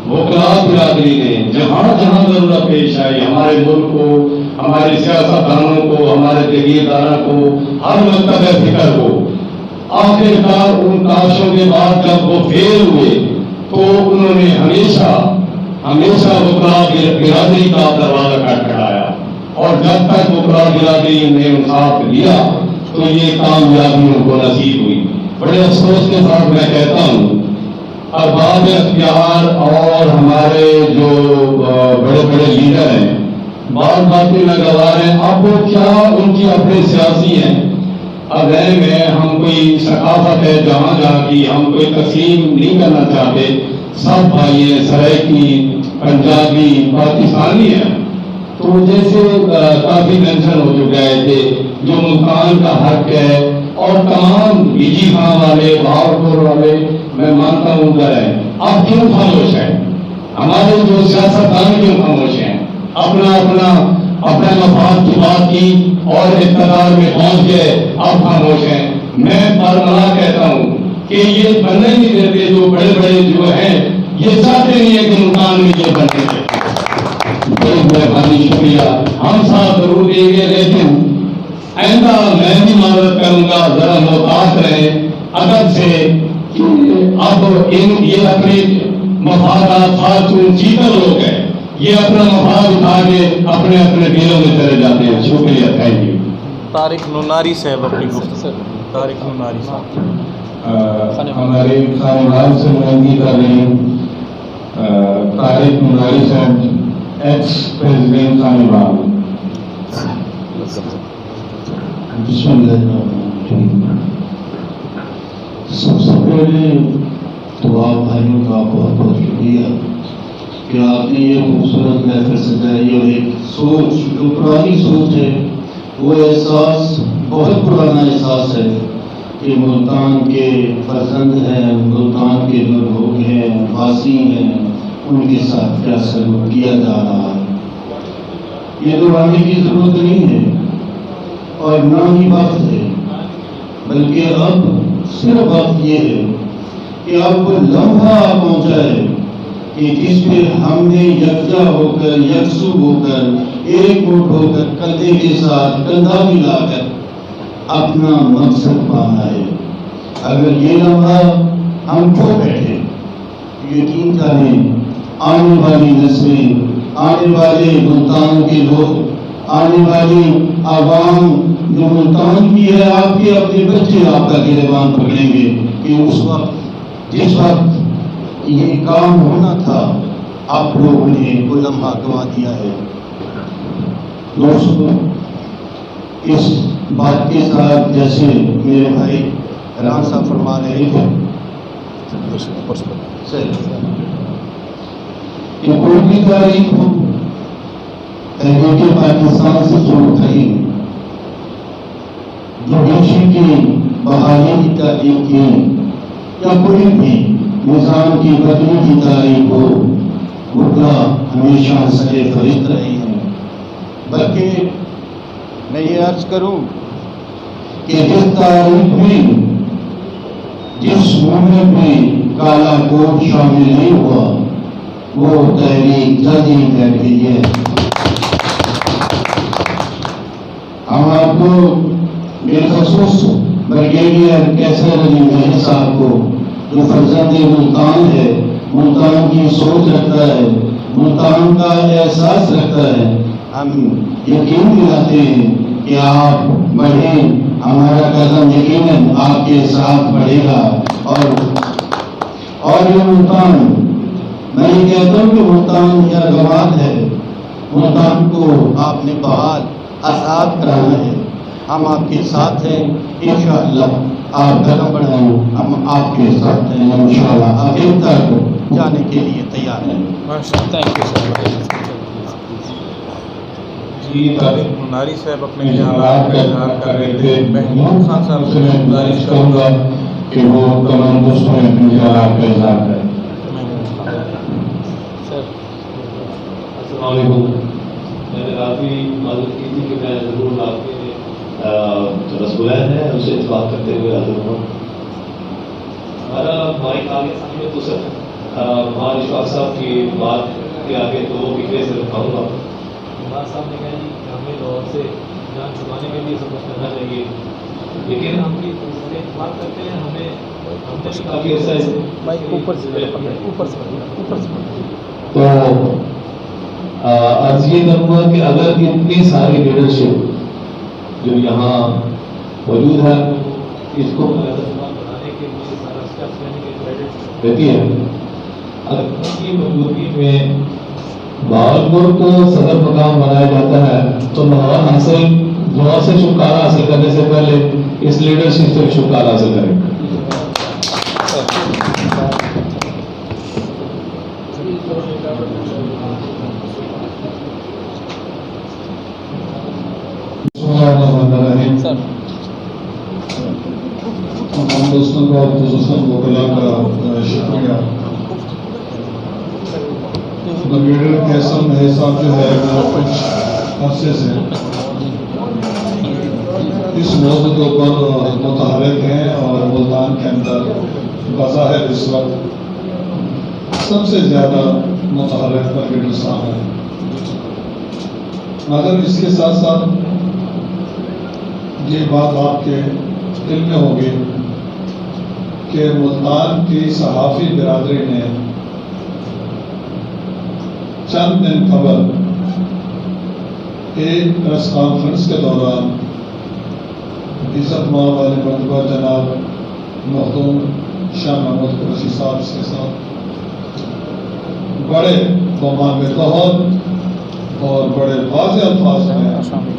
وکلاء برادری نے جہاں جہاں ضرورت پیش آئی ہمارے ملک کو، ہمارے سیاستدانوں کو، ہمارے جگیرداروں کو، ہر مکتب فکر کو، آخرکار ان کاشوں کے بعد جب وہ فیل ہوئے تو انہوں نے ہمیشہ وکلاء برادری کا دروازہ کھٹکھٹایا، اور جب تک وکلاء برادری نے انصاف لیا تو یہ کامیابی ان کو نصیب ہوئی۔ بڑے افسوس کے ساتھ میں کہتا ہوں ارباب اختیار اور ہمارے جو بڑے بڑے لیڈر ہیں بعض باتیں ناگوار ہیں، اب وہ کیا ان کی اپنے سیاسی ہیں، اب میں ہم کوئی ثقافت ہے جہاں جہاں کی ہم کوئی تقسیم نہیں کرنا چاہتے، سب بھائی ہیں، سرائکی، پنجابی، پاکستانی ہیں، تو جیسے کافی مینشن ہو چکا ہے کہ جو ملتان کا حق ہے اور تمام بیجی خان والے، بہاولپور والے، میں مانتا ہوں ادھر ہے، اب کیوں خاموش ہے؟ ہمارے جو سیاستدان کیوں خاموش ہیں؟ اپنا مفاد کی بات کی اور اقتدار میں پہنچ گئے، اب خاموش ہیں۔ میں برملا کہتا ہوں کہ یہ بننے نہیں دیتے، جو بڑے بڑے جو ہیں یہ چاہتے نہیں ہے کہ ملتان میں یہ بننے دیتے۔ بڑی مہربانی، شکریہ، ہم ساتھ ضرور دیں گے، لیکن آئندہ میں بھی معذرت کروں گا، ذرا محتاط رہیں ادب سے، اب یہ اپنے مفادات خاتون چیتر لوگ ہیں، یہ اپنا مفاد اٹھا کے اپنے اپنے ڈیلوں میں چلے جاتے ہیں۔ شکریہ، تھینک یو۔ طارق نوناری صاحب اپنی گفتگو، طارق نوناری صاحب ہمارے خانواد سے نمائندگی کر رہے ہیں طارق نوناری صاحب، ایکس پریزیڈنٹ خانواد۔ بسم اللہ الرحمن الرحیم۔ سب سے پہلے تو آپ بھائیوں کا بہت بہت شکریہ کہ آپ نے یہ خوبصورت محفل سجائی، اور ایک سوچ جو پرانی سوچ ہے، وہ احساس بہت پرانا احساس ہے کہ ملتان کے فرزند ہیں، ملتان کے جو لوگ ہیں، واسی ہیں، ان کے ساتھ کیا سلوک کیا جا رہا ہے۔ یہ دہرانے کی ضرورت نہیں ہے اور نہ ہی وقت ہے، بلکہ اب صرف وقت یہ ہے کہ اب وہ لمحہ پہنچا ہے کہ جس پہ ہم نے یکجا ہو کر، یکسو ہو کر، ایک مٹھ ہو کر، کندھے کے ساتھ کندھا ملا کر اپنا مقصد پانا ہے۔ اگر یہ لمحہ ہم کھو بیٹھے، یقین کریں آنے والی نسلیں، آنے والے ملتان کے لوگ، آنے والی عوام جو ملتان کی ہے، آپ کے اپنے بچے آپ کا گریبان پکڑیں گے کہ اس وقت جس وقت یہ کام ہونا تھا آپ لوگوں نے وہ لمحہ گنوا دیا ہے۔ دوستو، اس بات کے ساتھ جیسے میرے بھائی رام صاحب فرما رہے تھے کہ کوئی بھی تاریخ ہو، تحریک پاکستان سے شروع کری، جوڈیشری کی بحالی کی تحقیق کی، یا کوئی بھی نظام کی بدلی کی تاریخ ہو، وکلاء ہمیشہ سرے فہرست رہے ہیں۔ بلکہ میں یہ عرض کروں کہ جس تاریخ میں جس موومنٹ میں کالا کوٹ شامل نہیں ہوا وہ تحریک جلدی کر گئی ہے. ہم آپ کو بالخصوص بریگیڈیئر کیسر علی مہر صاحب کو جو فرزند ملتان ہے، ملتان کی سوچ رکھتا ہے، ملتان کا احساس رکھتا ہے، ہم یقین دلاتے ہیں کہ آپ بڑھیں. ہمارا قدم یقیناً آپ کے ساتھ بڑھے گا. اور یہ ملتان، میں یہ کہتا ہوں کہ ملتان یا گواد ہے، ملتان کو آپ نے بحال آزاد کرانا ہے. ہم آپ کے ساتھ ہیں انشاءاللہ. آپ قدم بڑھائیں، ہم آپ کے ساتھ ہیں انشاءاللہ. آخر تک جانے کے لیے تیار ہیں. Thank you sir. جی طارق مناری صاحب اپنے خیالات کا اظہار کر رہے تھے. محمود خان صاحب سے میں گزارش کروں گا کہ وہ تمام دوستوں میں اپنے خیالات کا اظہار کریں. السلام علیکم. میں نے کافی معلوم کی تھی کہ میں ضرور آپ کے جو رسولین ہے اسے اتفاق کرتے ہوئے حاضر ہوں. ہمارا مائک آگے سامنے تو سر ہمارے اشفاق صاحب کی بات کے آگے دو فکرے سے رکھاؤں گا. عمار صاحب نے کہا جی کہ ہمیں لاہور سے جان چھڑانے کے لیے سب کچھ کرنا چاہیے، لیکن ہم بھی اتفاق کرتے ہیں. ہم نے کافی عرصہ تو عرض یہ کروں گا کہ اگر اتنی ساری لیڈرشپ جو یہاں موجود ہے اس کو بنانے کے لیے سارا اسٹیپس لینے کے کریڈٹ دیتی ہے، اگر ان کی موجودگی میں بہاولپور کو صدر مقام بنایا جاتا ہے تو لاہور سے چھٹکارا حاصل کرنے سے پہلے اس لیڈرشپ سے چھٹکارا حاصل کریں. تمام دوستوں کا اور خصوصاً وکلا کا شکریہ. بریگیڈیئر کیسر مہر صاحب جو ہے وہ کچھ عرصے سے اس موضوع کے اوپر متحرک ہیں اور ملتان کے اندر بظاہر اس وقت سب سے زیادہ متحرک بریگیڈیئر صاحب ہیں. مگر اس کے ساتھ ساتھ یہ بات آپ کے دل میں ہوگی کہ ملتان کی صحافی برادری نے چند دن قبل ایک پریس کانفرنس کے دوران عزت مآب والے مرتبہ جناب مخدوم شاہ محمود قریشی صاحب کے ساتھ بڑے بمان بہت اور بڑے واضح الفاظ میں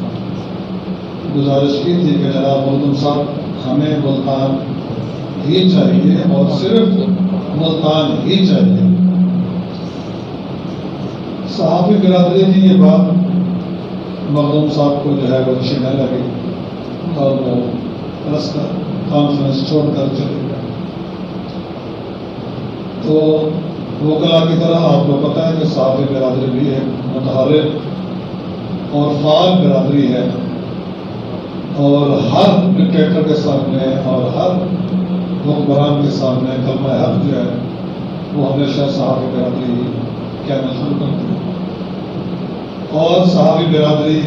گزارش کی تھی کہ جناب مخدوم صاحب ہمیں ملتان ہی چاہیے اور صرف ملتان ہی چاہیے. صحافی برادری کی یہ بات مخدوم صاحب کو جو ہے وہ اچھی نہ لگی اور وہ پریس کانفرنس چھوڑ کر چلے گئے. تو وکلا کی طرح آپ کو پتہ ہے کہ صحافی برادری بھی ایک متحرک اور فعال برادری ہے اور ہر ڈکٹیٹر کے سامنے اور ہر حکمران کے سامنے کلمہ حق جو ہے وہ ہمیشہ صحافی برادری کہنا شروع کرتی ہے. اور صحافی برادری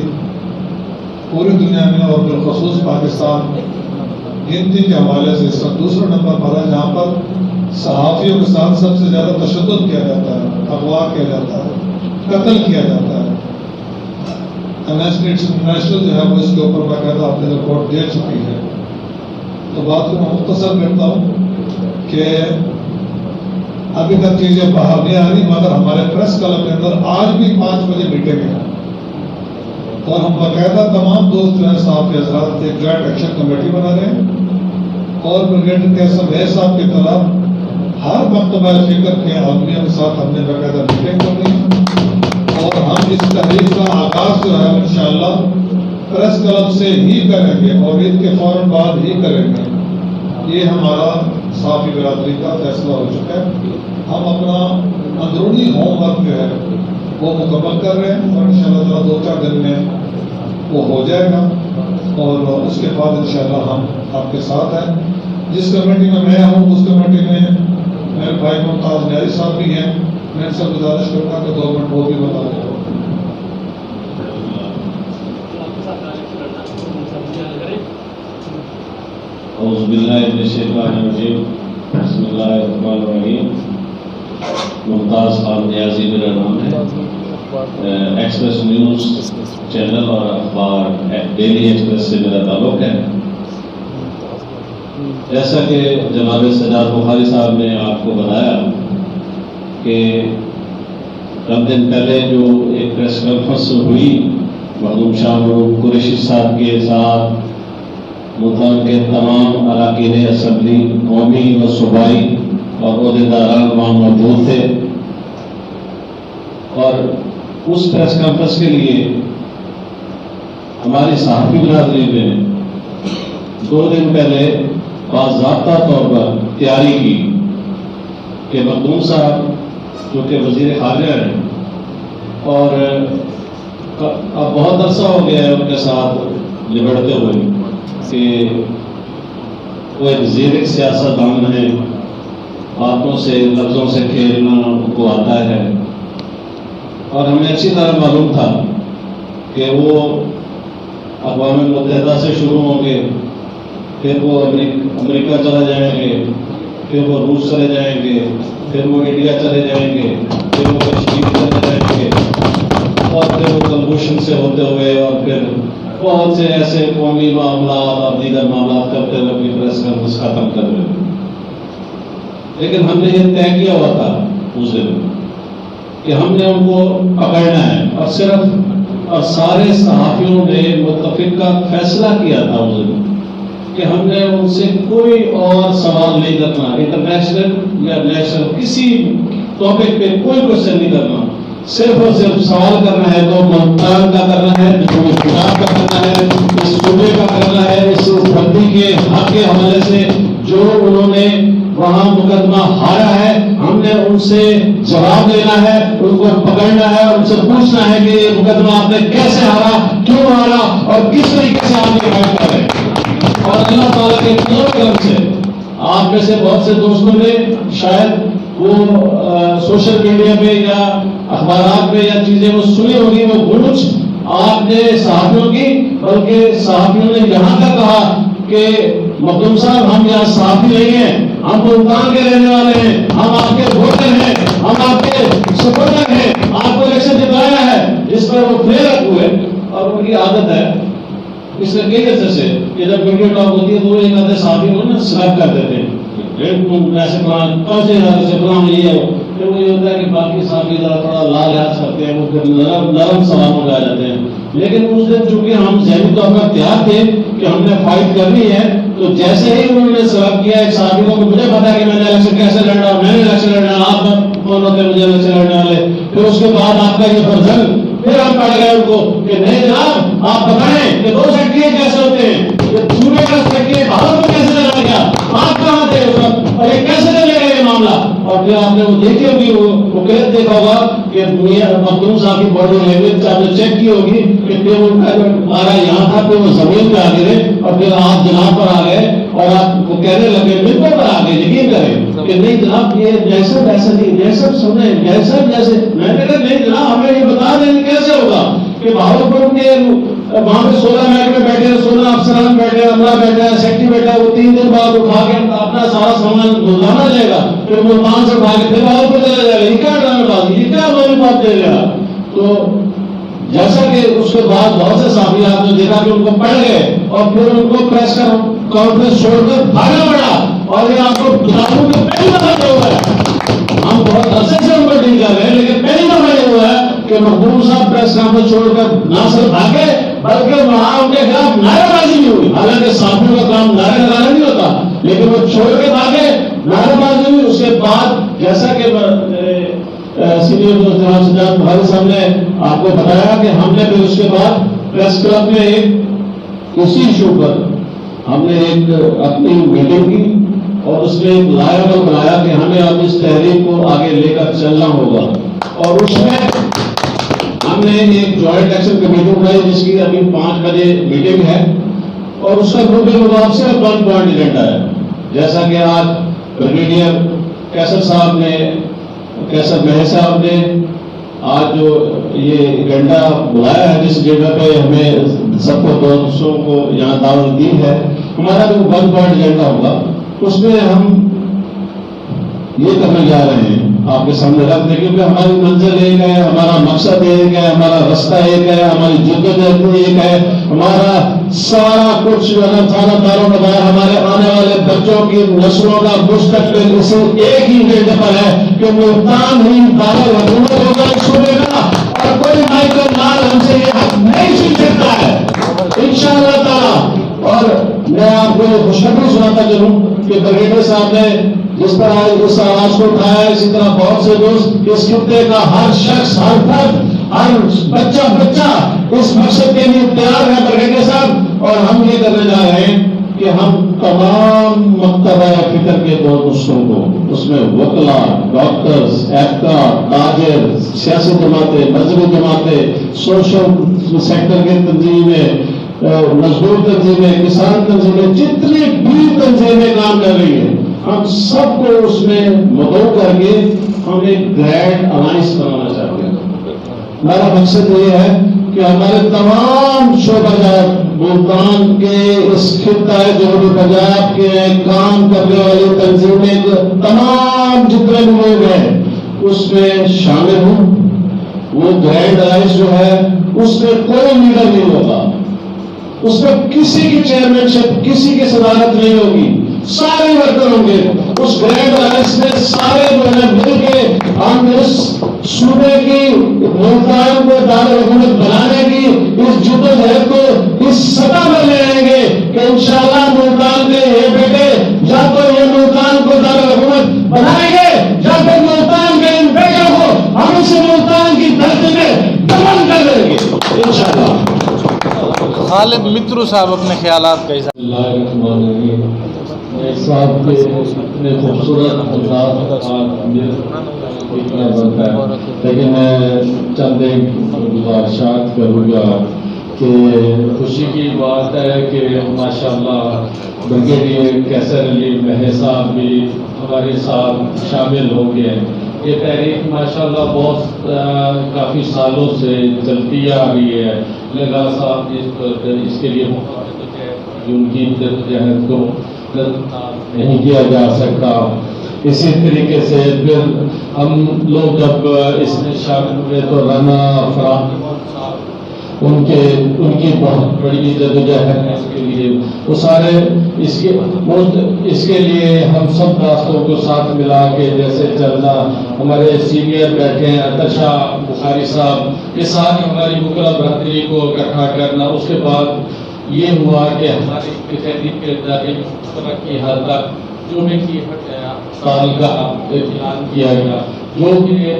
پوری دنیا میں اور بالخصوص پاکستان گنتی کے حوالے سے اس کا دوسرا نمبر پر ہے جہاں پر صحافیوں کے ساتھ سب سے زیادہ تشدد کیا جاتا ہے، اغوا کیا جاتا ہے، قتل کیا جاتا ہے. امنسٹی انٹرنیشنل جو ہے وہ اس کے اوپر باقاعدہ اپنے رپورٹ دے چکی ہے. تو بات کو میں مختصر کرتا ہوں کہ ابھی تک چیزیں باہر نہیں آ رہی مگر ہمارے پریس کلب کے اندر آج بھی 5 بجے میٹنگ ہے اور ہم باقاعدہ تمام دوست جو ہیں صحافی حضرات ایک جوائنٹ ایکشن کمیٹی بنا رہے ہیں اور بریگیڈیئر کیسر مہر صاحب کی طرف ہر مکتبہ فکر کے آدمیوں کے ساتھ ہم نے باقاعدہ میٹنگ کرنی ہے اور ہم اس تحریک کا آغاز جو ہے انشاءاللہ پریس کلب سے ہی کریں گے اور عید کے فوراً بعد ہی کریں گے. یہ ہمارا صحافی برادری کا فیصلہ ہو چکا ہے. ہم اپنا اندرونی ہوم ورک جو ہے وہ مکمل کر رہے ہیں اور انشاءاللہ 2-4 دن میں وہ ہو جائے گا. اور اس کے بعد انشاءاللہ ہم آپ کے ساتھ ہیں. جس کمیٹی میں میں ہوں اس کمیٹی میں میرے بھائی ممتاز نیاری صاحب بھی ہیں. میں ان سے گزارش کرتا ہوں کہ 2 منٹ وہ بھی بتا دیں. اعوذ باللہ من الشیطان الرجیم. بسم اللہ الرحمن الرحیم. ممتاز خان نیازی میرا نام ہے. ایکسپریس نیوز چینل اور اخبار ڈیلی ایکسپریس سے میرا تعلق ہے. جیسا کہ جناب سجاد بخاری صاحب نے آپ کو بتایا کہ چند دن پہلے جو ایک پریس کانفرنس ہوئی مخدوم شاہ ملوک قریشی صاحب کے ساتھ ملتان کے تمام اراکین اسمبلی قومی و صوبائی اور عہدیداران وہاں موجود تھے، اور اس پریس کانفرنس کے لیے ہماری صحافی برادری نے 2 دن پہلے باضابطہ طور پر تیاری کی کہ مخدوم صاحب جو کہ وزیر خارجہ ہیں اور اب بہت عرصہ ہو گیا ہے ان کے ساتھ لبڑتے ہوئے کہ وہ ایک زیر سیاست دان ہے، باتوں سے لفظوں سے کھیلنا ان کو آتا ہے، اور ہمیں اچھی طرح معلوم تھا کہ وہ اقوام متحدہ سے شروع ہوں گے، پھر وہ امریکہ چلے جائیں گے، پھر وہ روس چلے جائیں گے، پھر وہ انڈیا چلے جائیں گے، پھر وہ کشمیر چلے جائیں گے، اور پھر وہ کنووشن سے ہوتے ہوئے اور پھر بہت سے ایسے قومی معاملات اور دیگر معاملات کرتے ہوئے اپنی پریس کانفرنس ختم کر رہے. لیکن ہم نے یہ طے کیا ہوا تھا اس دن کہ ہم نے ان کو پکڑنا ہے، اور صرف اور سارے صحافیوں نے متفقہ فیصلہ کیا تھا اس دن کہ ہم نے ان سے کوئی اور سوال نہیں کرنا، انٹرنیشنل یا نیشنل کسی ٹاپک پہ کوئی کوشچن نہیں کرنا، صرف اور صرف سوال کرنا ہے تو ملتان کا کرنا ہے، گجرات کا کرنا ہے، اس صوبے کا کرنا ہے، اس بھرتی کے حق کے حوالے سے جو انہوں نے وہاں مقدمہ ہارا ہے ہم نے ان سے جواب دینا ہے، ان کو پکڑنا ہے اور ان سے پوچھنا ہے کہ یہ مقدمہ آپ نے کیسے ہارا، کیوں ہارا اور کس طریقے سے آپ یہ فائٹ کر رہے ہیں. اور اللہ تعالیٰ کے کرم سے آپ میں سے بہت سے دوستوں نے شاید وہ سوشل میڈیا پہ یا اخبارات پہ یا چیزیں وہ سنی ہوگی، وہ گلوچ آپ نے صحافیوں کی، بلکہ صحافیوں نے یہاں تک کہا کہ مخدوم صاحب ہم یہاں صحافی نہیں ہیں، ہم ملتان کے رہنے والے ہیں، ہم آپ کے ووٹر ہیں، ہم آپ کے سپورٹر ہیں، آپ کو الیکشن جتایا ہے. اس پر وہ فیل ہوئے، اور ان کی عادت ہے اس میں کئی عرصے سے کہ جب ویڈیو ٹاک ہوتی ہے تو وہ ایک آدھے صحافی کو نا سلیکٹ کر دیتے ہیں، ایسے کون سے ادارے سے فلاں یہ ہے، پھر وہ یہ ہوتا ہے کہ باقی صحافی ذرا تھوڑا لال لحاظ کرتے ہیں، وہ پھر نرم سوالوں میں آ جاتے ہیں. لیکن اس دن چونکہ ہم ذہنی طور پر تیار تھے کہ ہم نے فائٹ کرنی ہے، تو جیسے ہی انہوں نے سلب کیا ایک صحافی کو، مجھے پتا ہے کہ میں نے الیکشن کیسے لڑنا، میں نے الیکشن لڑنا، آپ کون ہوتے ہیں مجھے الیکشن لڑنے والے. پھر اس کے بعد آپ کا یہ فرزن پھر ہم پڑھ گئے ان کو کہ نہیں جناب آپ بتائیں کہ 2 سیکٹری کیسے ہوتے ہیں، یہ پورے کا سیکٹری بھارت کو کیسے لڑا گیا، آپ کہاں تھے اس وقت، اور یہ کیسے چلے گا یہ معاملہ. اور پھر آپ نے وہ دیکھی ہوگی، وہ کلیپ دیکھا ہوگا کہ مخدوم صاحب کی باڈی لینگویج آپ نے چیک کی ہوگی کہ پھر وہ آرا یہاں تھا، پھر وہ زمین پہ آ گئے اور پھر آپ جناب پر آ گئے اور آپ کو کہنے لگے ممبر پر آ گئے. یقین کریں کہ نہیں جناب یہ جیسا ایسا نہیں، جیسا سمجھیں جیسا جیسے. میں نے کہا نہیں جناب ہمیں یہ بتا دیں کیسے ہوگا کہ بہاولپور کے وہاں پہ 16 محکمے بیٹھے ہیں، 16 افسران بیٹھے ہیں، عملہ بیٹھا ہے، سیکٹری بیٹھا ہے، وہ 3 دن بعد اٹھا کے اپنا سارا سامان گزارا جائے گا، پھر ملتان سے اٹھا کے پھر بہاولپور چلا جائے گا. یہ کیا ڈرامے بازی، یہ کیا ہماری بات دے رہا. تو جیسا کہ اس کے بعد بہت سے صحافی آپ نے دیکھا کہ ان کو پڑھ گئے اور پھر ان کو پریس کانفرنس چھوڑ کر بھاگنا پڑا. اور یہ آپ کو بتاؤں کہ پہلی دفعہ ہوا ہے، ہم بہت عرصے سے ان پر ڈیل کر رہے ہیں، لیکن پہلی دفعہ یہ ہوا ہے کہ مخدوم صاحب پریس کانفرنس چھوڑ کر نہ صرف بھاگے بلکہ وہاں ان کے خلاف نعرے بازی بھی ہوئی. حالانکہ صحافیوں کا کام نعرے لگانا نہیں ہوتا، لیکن وہ چھوڑ کے بھاگے، نعرے بازی ہوئی. اس کے بعد جیسا کہ سینئر دوست جناب سجاد بخاری صاحب نے آپ کو بتایا کہ ہم نے پھر اس کے بعد پریس کلب میں ایک اسی ایشو پر ہم نے ایک اپنی میٹنگ کی اور اس میں ایک لائحہ بنایا کہ ہمیں اب اس تحریک کو آگے لے کر چلنا ہوگا. اور اس میں ہم ہم نے ایک جوائنٹ ایکشن کمیٹی بنائی جس کی ابھی 5 بجے میٹنگ ہے اور اس کا بالمطابق صرف 1 پوائنٹ ایجنڈا ہے. جیسا کہ آج بریگیڈیئر کیسر صاحب نے کیسر مہر صاحب نے آج جو یہ ایجنڈا بلایا ہے جس جگہ پہ ہمیں سب کو دوستوں کو یہاں دعوت دی ہے, ہمارا جو 1 پوائنٹ ایجنڈا ہوگا اس میں ہم یہ کرنے جا رہے ہیں آپ کے سامنے رکھ دیں, کیونکہ ہماری منزل ایک ہے, ہمارا مقصد ایک ہے, ہمارا رستہ ایک ہے, ہماری جدوجہد ایک ہے, ہمارا سارا کچھ سارا دارو مدار ہمارے آنے والے بچوں کی نسلوں کا مستقبل اسی ایک ہی ایجنڈے پر ہے کہ ملتان ہی دارالحکومت ہوگا اس صوبے کا, اور کوئی مائیکل مال ہم سے یہ حق نہیں چھین سکتا ہے انشاءاللہ تعالی. اور میں آپ کو خوشخبری سناتا چلوں کہ بریگیڈیئر صاحب نے جس طرح اس آواز کو اٹھایا, اسی طرح بہت سے دوست اس خطے کا ہر شخص, ہر فرد, ہر بچہ اس مقصد کے لیے تیار ہے بریگیڈیئر صاحب. اور ہم یہ کرنے جا رہے ہیں کہ ہم تمام مکتبہ فکر کے دوستوں کو, اس میں وکلاء, ڈاکٹرز, احکام, تاجر, سیاسی جماعتیں, مذہبی جماعتیں, سوشل سیکٹر کے تنظیمیں, مزدور تنظیمیں, کسان تنظیمیں, جتنی بھی تنظیمیں کام کر رہی ہیں, ہم سب کو اس میں مدعو کر کے ہم ایک گرینڈ الائنس بنانا چاہتے ہیں. میرا مقصد یہ ہے کہ ہمارے تمام شعبہ جات ملتان کے اس خطہ جنوبی پنجاب کے کام کرنے والی تنظیمیں تمام جتنے بھی لوگ ہیں اس میں شامل ہوں. وہ گرینڈ الائنس جو ہے اس میں کوئی لیڈر نہیں ہوگا, اس میں کسی کی چیئرمین شپ, کسی کی صدارت نہیں ہوگی, سارے ورکر ہوں گے. اس گرینڈ الائنس میں سارے جو ہے مل کے ہم اس صوبے کی ملتان کو دارالحکومت بنانے کی اس جدوجہد کو اس سطح پر لے آئیں گے کہ انشاءاللہ ملتان کے یہ بیٹے یا تو یہ ملتان کو دارالحکومت بنائیں گے یا پھر ملتان کے ان بیٹوں کو ہم اسے ملتان کی دھرتی میں دفن کر دیں گے انشاءاللہ. خالد مترو صاحب اپنے خیالات کا اظہار. اللہ الرحمن الرحیم. صاحب کے اتنے خوبصورت انداز اتنا بنتا ہے, لیکن میں چند ایک گزارشات کروں گا کہ خوشی کی بات ہے کہ ماشاءاللہ بریگیڈیئر کیسر علی مہر صاحب بھی ہمارے ساتھ شامل ہو گئے. یہ تحریک ماشاءاللہ بہت کافی سالوں سے چلتی آ رہی ہے. لگا صاحب اس کے لیے ان کی جدوجہد کو نہیں کیا جا سکتا. اسی طریقے سے پھر ہم لوگ جب اس میں شامل ہوئے تو رانا فرحان ان کی بہت بڑی جدوجہد ہے اس کے لیے. وہ سارے اس کے لیے ہم سب راستوں کو ساتھ ملا کے جیسے چلنا, ہمارے سینئر بیٹھے ہیں اطہر شاہ بخاری صاحب, یہ ساری ہماری وکلا برادری کو اکٹھا کرنا. اس کے بعد یہ ہوا کہ ہماری تحریک کے طرح کی حد تک جو بھی سال کا اعلان کیا گیا جو کہ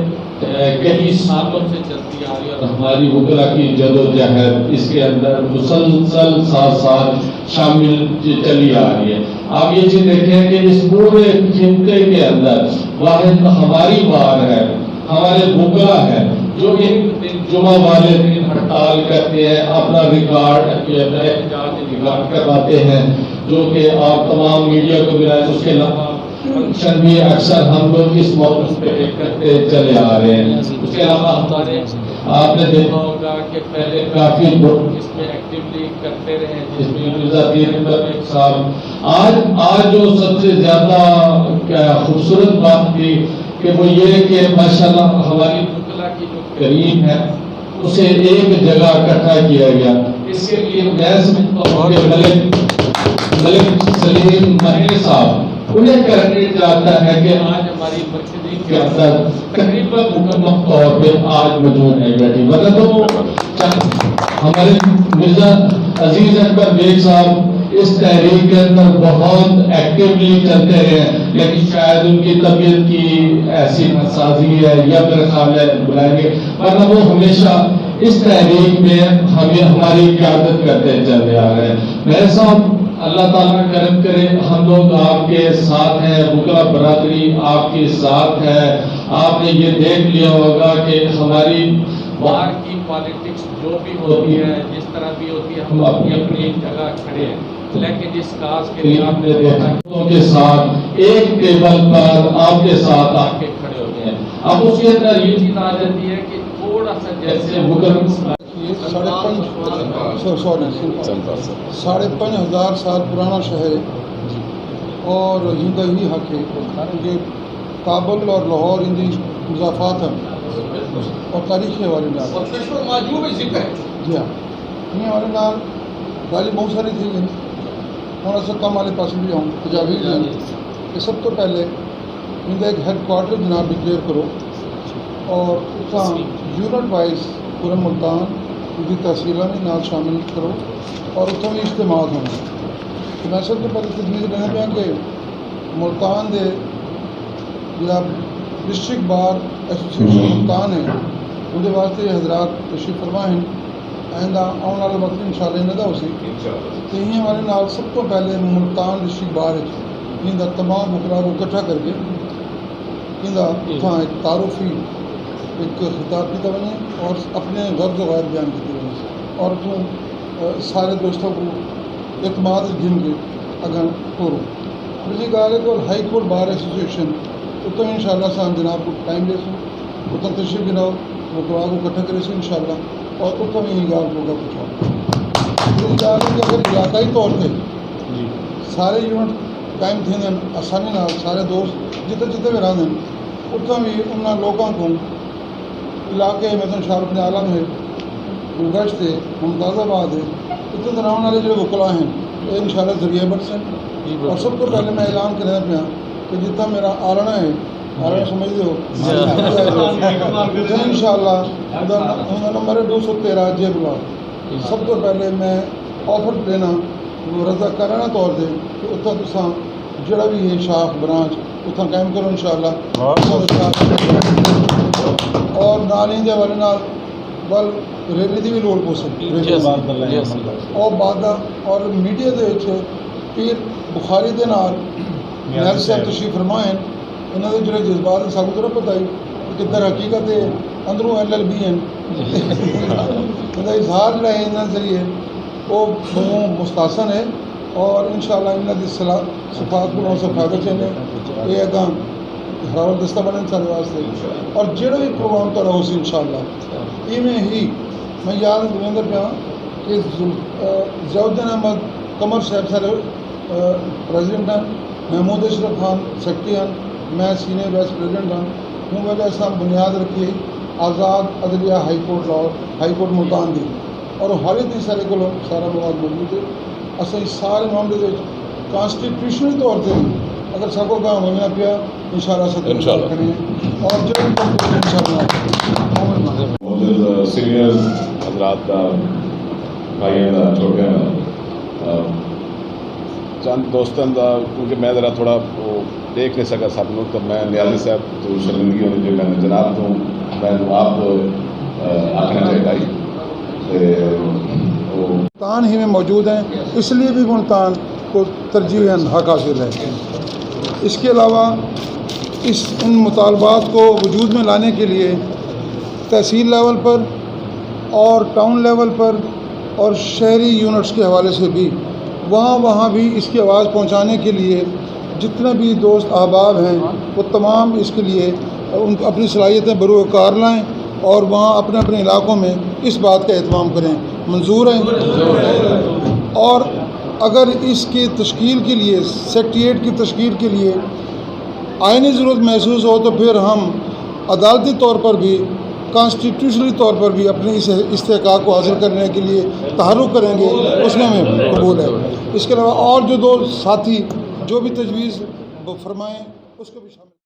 کئی سالوں سے چلتی آ رہی ہے, اور ہماری وکلا کی جدوجہد اس کے اندر مسلسل ساتھ ساتھ شامل چلی آ رہی ہے. آپ یہ چیز دیکھیں کہ اس پورے خطے کے اندر واحد ہماری بار ہے, ہمارے وکلا ہے جو ایک دن جمعہ والے دن ہڑتال کرتے ہیں, اپنا ریکارڈ کرواتے ہیں جو کہ آپ تمام میڈیا کو ملائیں. اس کے علاوہ فنکشن بھی اکثر ہم لوگ اس موقع پہ کرتے چلے آ رہے ہیں. اس کے علاوہ ہمارے آپ نے دیکھا ہوگا کہ پہلے کافی لوگ اس میں ایکٹیولی کرتے رہے ہیں, جس میں مرزا پیر ملک صاحب. آج جو سب سے زیادہ خوبصورت بات تھی کہ وہ یہ کہ ماشاءاللہ ہماری وکلا کی جو کریم ہے اسے ایک جگہ اکٹھا کیا گیا. اس کے لیے میں سمجھتا ہوں کہ ملک سلیم مہر صاحب انہیں کرنے چاہتا ہے کہ آج ہماری مرکزی کے اندر تقریباً مکمل طور پہ آج موجود ہے بیٹھی. مگر تو ہمارے مرزا عزیز اکبر بیگ صاحب اس تحریک کے اندر بہت ایکٹیولی چلتے ہیں, لیکن شاید ان کی طبیعت کی ایسی ناسازی ہے یا میرے خیال ہے بلائیں گے, ورنہ وہ ہمیشہ اس تحریک میں ہمیں ہماری قیادت کرتے چلے آ رہے ہیں. میرے صاحب اللہ تعالیٰ کرم کرے, ہم لوگ آپ کے ساتھ ہیں, وکلا برادری آپ کے ساتھ ہے. آپ نے یہ دیکھ لیا ہوگا کہ ہماری باہر کی پالیٹکس جو بھی ہوتی ہے جس طرح بھی ہوتی ہے ہم اپنی اپنی ایک جگہ کھڑے ہیں، لیکن جس کاز کے لیے آپ نے دیکھا کے ساتھ ایک ٹیبل پر آپ کے ساتھ آ کے کھڑے ہوتے ہیں. اب اس کے اندر یہ چیز آ جاتی ہے کہ تھوڑا سا جیسے یہ 5,500 سال پرانا شہر ہے اور ہندا ہی حق ہے کیونکہ کابل اور لاہور ان کی مضافات ہیں اور تاریخی حوالے جی ہاں ان حوالے نال گالی بہت ساری تھی ہوں اصل کم والے پاس بھی آؤں تجاویز ہیں کہ سب تو پہلے ان کا ایک ہیڈ کوارٹر جناب ڈکلیئر کرو اور اتنا یونٹ وائز پورے ملتان ان کی تحصیلوں میں نال شامل کرو اور اتنا بھی اجتماع ہونا. تو میں سب تو پہلے تجویز لینا پیا کہ ملتان دے جناب ڈسٹرکٹ بار ایسوسیشن ملتان ہے ان کے واسطے حضرات تشریف فرما ہیں آئندہ آنے والے وقت انشاءاللہ انہیں دا ہو سی تو یہ ہمارے نال سب تو پہلے ملتان ڈسٹرکٹ بار ہے ان کا تمام وکلا کو اکٹھا کر کے ان کا اتنا ایک تعارفی ایک خطاب کیا بنے اور اپنے غرض و غیر بیان کیے بنے اور تو سارے دوستوں کو اعتماد جن کے اگر کرو. دوسری گال ہے کہ ہائی کورٹ بار ایسوسیشن اتنا ان شاء اللہ سان جناب کو ٹائم دے سو اتنا تشریف گناؤ وکلا کو اکٹھا کرے سو ان شاء اللہ اور اتنا بھی گال ہوگا پوچھا. دوسری گال ہے کہ اگر علاقائی طور پہ سارے یونٹ قائم تھے آسانی نال سارے دوست جتنے جتنے بھی رہتے ہیں اتنا بھی ان لوگوں کو علاقے مثلا شارف عالم ہے گشت ہے ممتاز آباد ہے اتنے طرح والے جو وکلا ہیں یہ ان شاء اللہ ذریعہ بخش ہیں. اور سب کو پہلے میں اعلان کرنا پیا کہ جتنا میرا آلنا ہے آلنا سمجھتے ہو ان شاء اللہ نمبر ہے 213 جے بلاک. سب کو پہلے میں آفر دینا رضا کرانا طور سے کہ اتنا تصا جڑا بھی ہے شاخ برانچ اتنا قائم کرو ان شاء اللہ. اور نالی کے حوالے نال بل ریلی کی بھی لوڑ پو سکتی اور بعد اور میڈیا کے پیر بخاری کے نال نیل صاحب تشریف فرمائیں انہوں نے جڑے جذبات سب کو پتہ ہی کہ در حقیقت اندروں LLB ہیں اظہار جڑا ہے انہوں ذریعے وہ مستحسن ہے اور ان شاء اللہ انہوں کی صفات کو سے فائدہ چاہیے یہ اگاں حرارت دستہ بنے سارے واسطے اور جڑا بھی پروگرام تو رہو سی ان شاء اللہ ایویں ہی میں یاد گویندر پیا کہ ضیاءالدین احمد قمر صاحب سارے پریزیڈنٹ ہیں محمود اشرف خان سیکٹری ہیں میں سینئر وائس پریزیڈنٹ ہوں ہوں وجہ سے بنیاد رکھی آزاد عدلیہ high court Lahore high court Multan دی اور حال ہی سارے کو سارا مواد موجود ہے. اصل سارے معاملے کانسٹیٹیوشنل طور سے اگر سب کو کام ہونا پیا ان شاء اللہ کریں اور جو سینئر حضرات کا بھائی کا چھوٹے چند دوستوں کا کیونکہ میں ذرا تھوڑا وہ دیکھ نہیں سکا سب لوگ تو میں نیازی صاحب تو شرمندگی ہونے جو میں جناب تو میں آپ آخنا چاہتا ہی ملتان ہی میں موجود ہیں اس لیے بھی ملتان کو ترجیح حق حاصل ہے. اس کے علاوہ ان مطالبات کو وجود میں لانے کے لیے تحصیل لیول پر اور ٹاؤن لیول پر اور شہری یونٹس کے حوالے سے بھی وہاں بھی اس کی آواز پہنچانے کے لیے جتنے بھی دوست احباب ہیں وہ تمام اس کے لیے ان اپنی صلاحیتیں بروئے کار لائیں اور وہاں اپنے اپنے علاقوں میں اس بات کا اہتمام کریں. منظور ہیں اور اگر اس کی تشکیل کے لیے سیکریٹریٹ کی تشکیل کے لیے آئینی ضرورت محسوس ہو تو پھر ہم عدالتی طور پر بھی کانسٹیٹیوشنلی طور پر بھی اپنے اس استحقاق کو حاصل کرنے کے لیے تحرک کریں گے اس میں ہمیں قبول ہے. اس کے علاوہ اور جو دو ساتھی جو بھی تجویز فرمائیں اس کو بھی شامل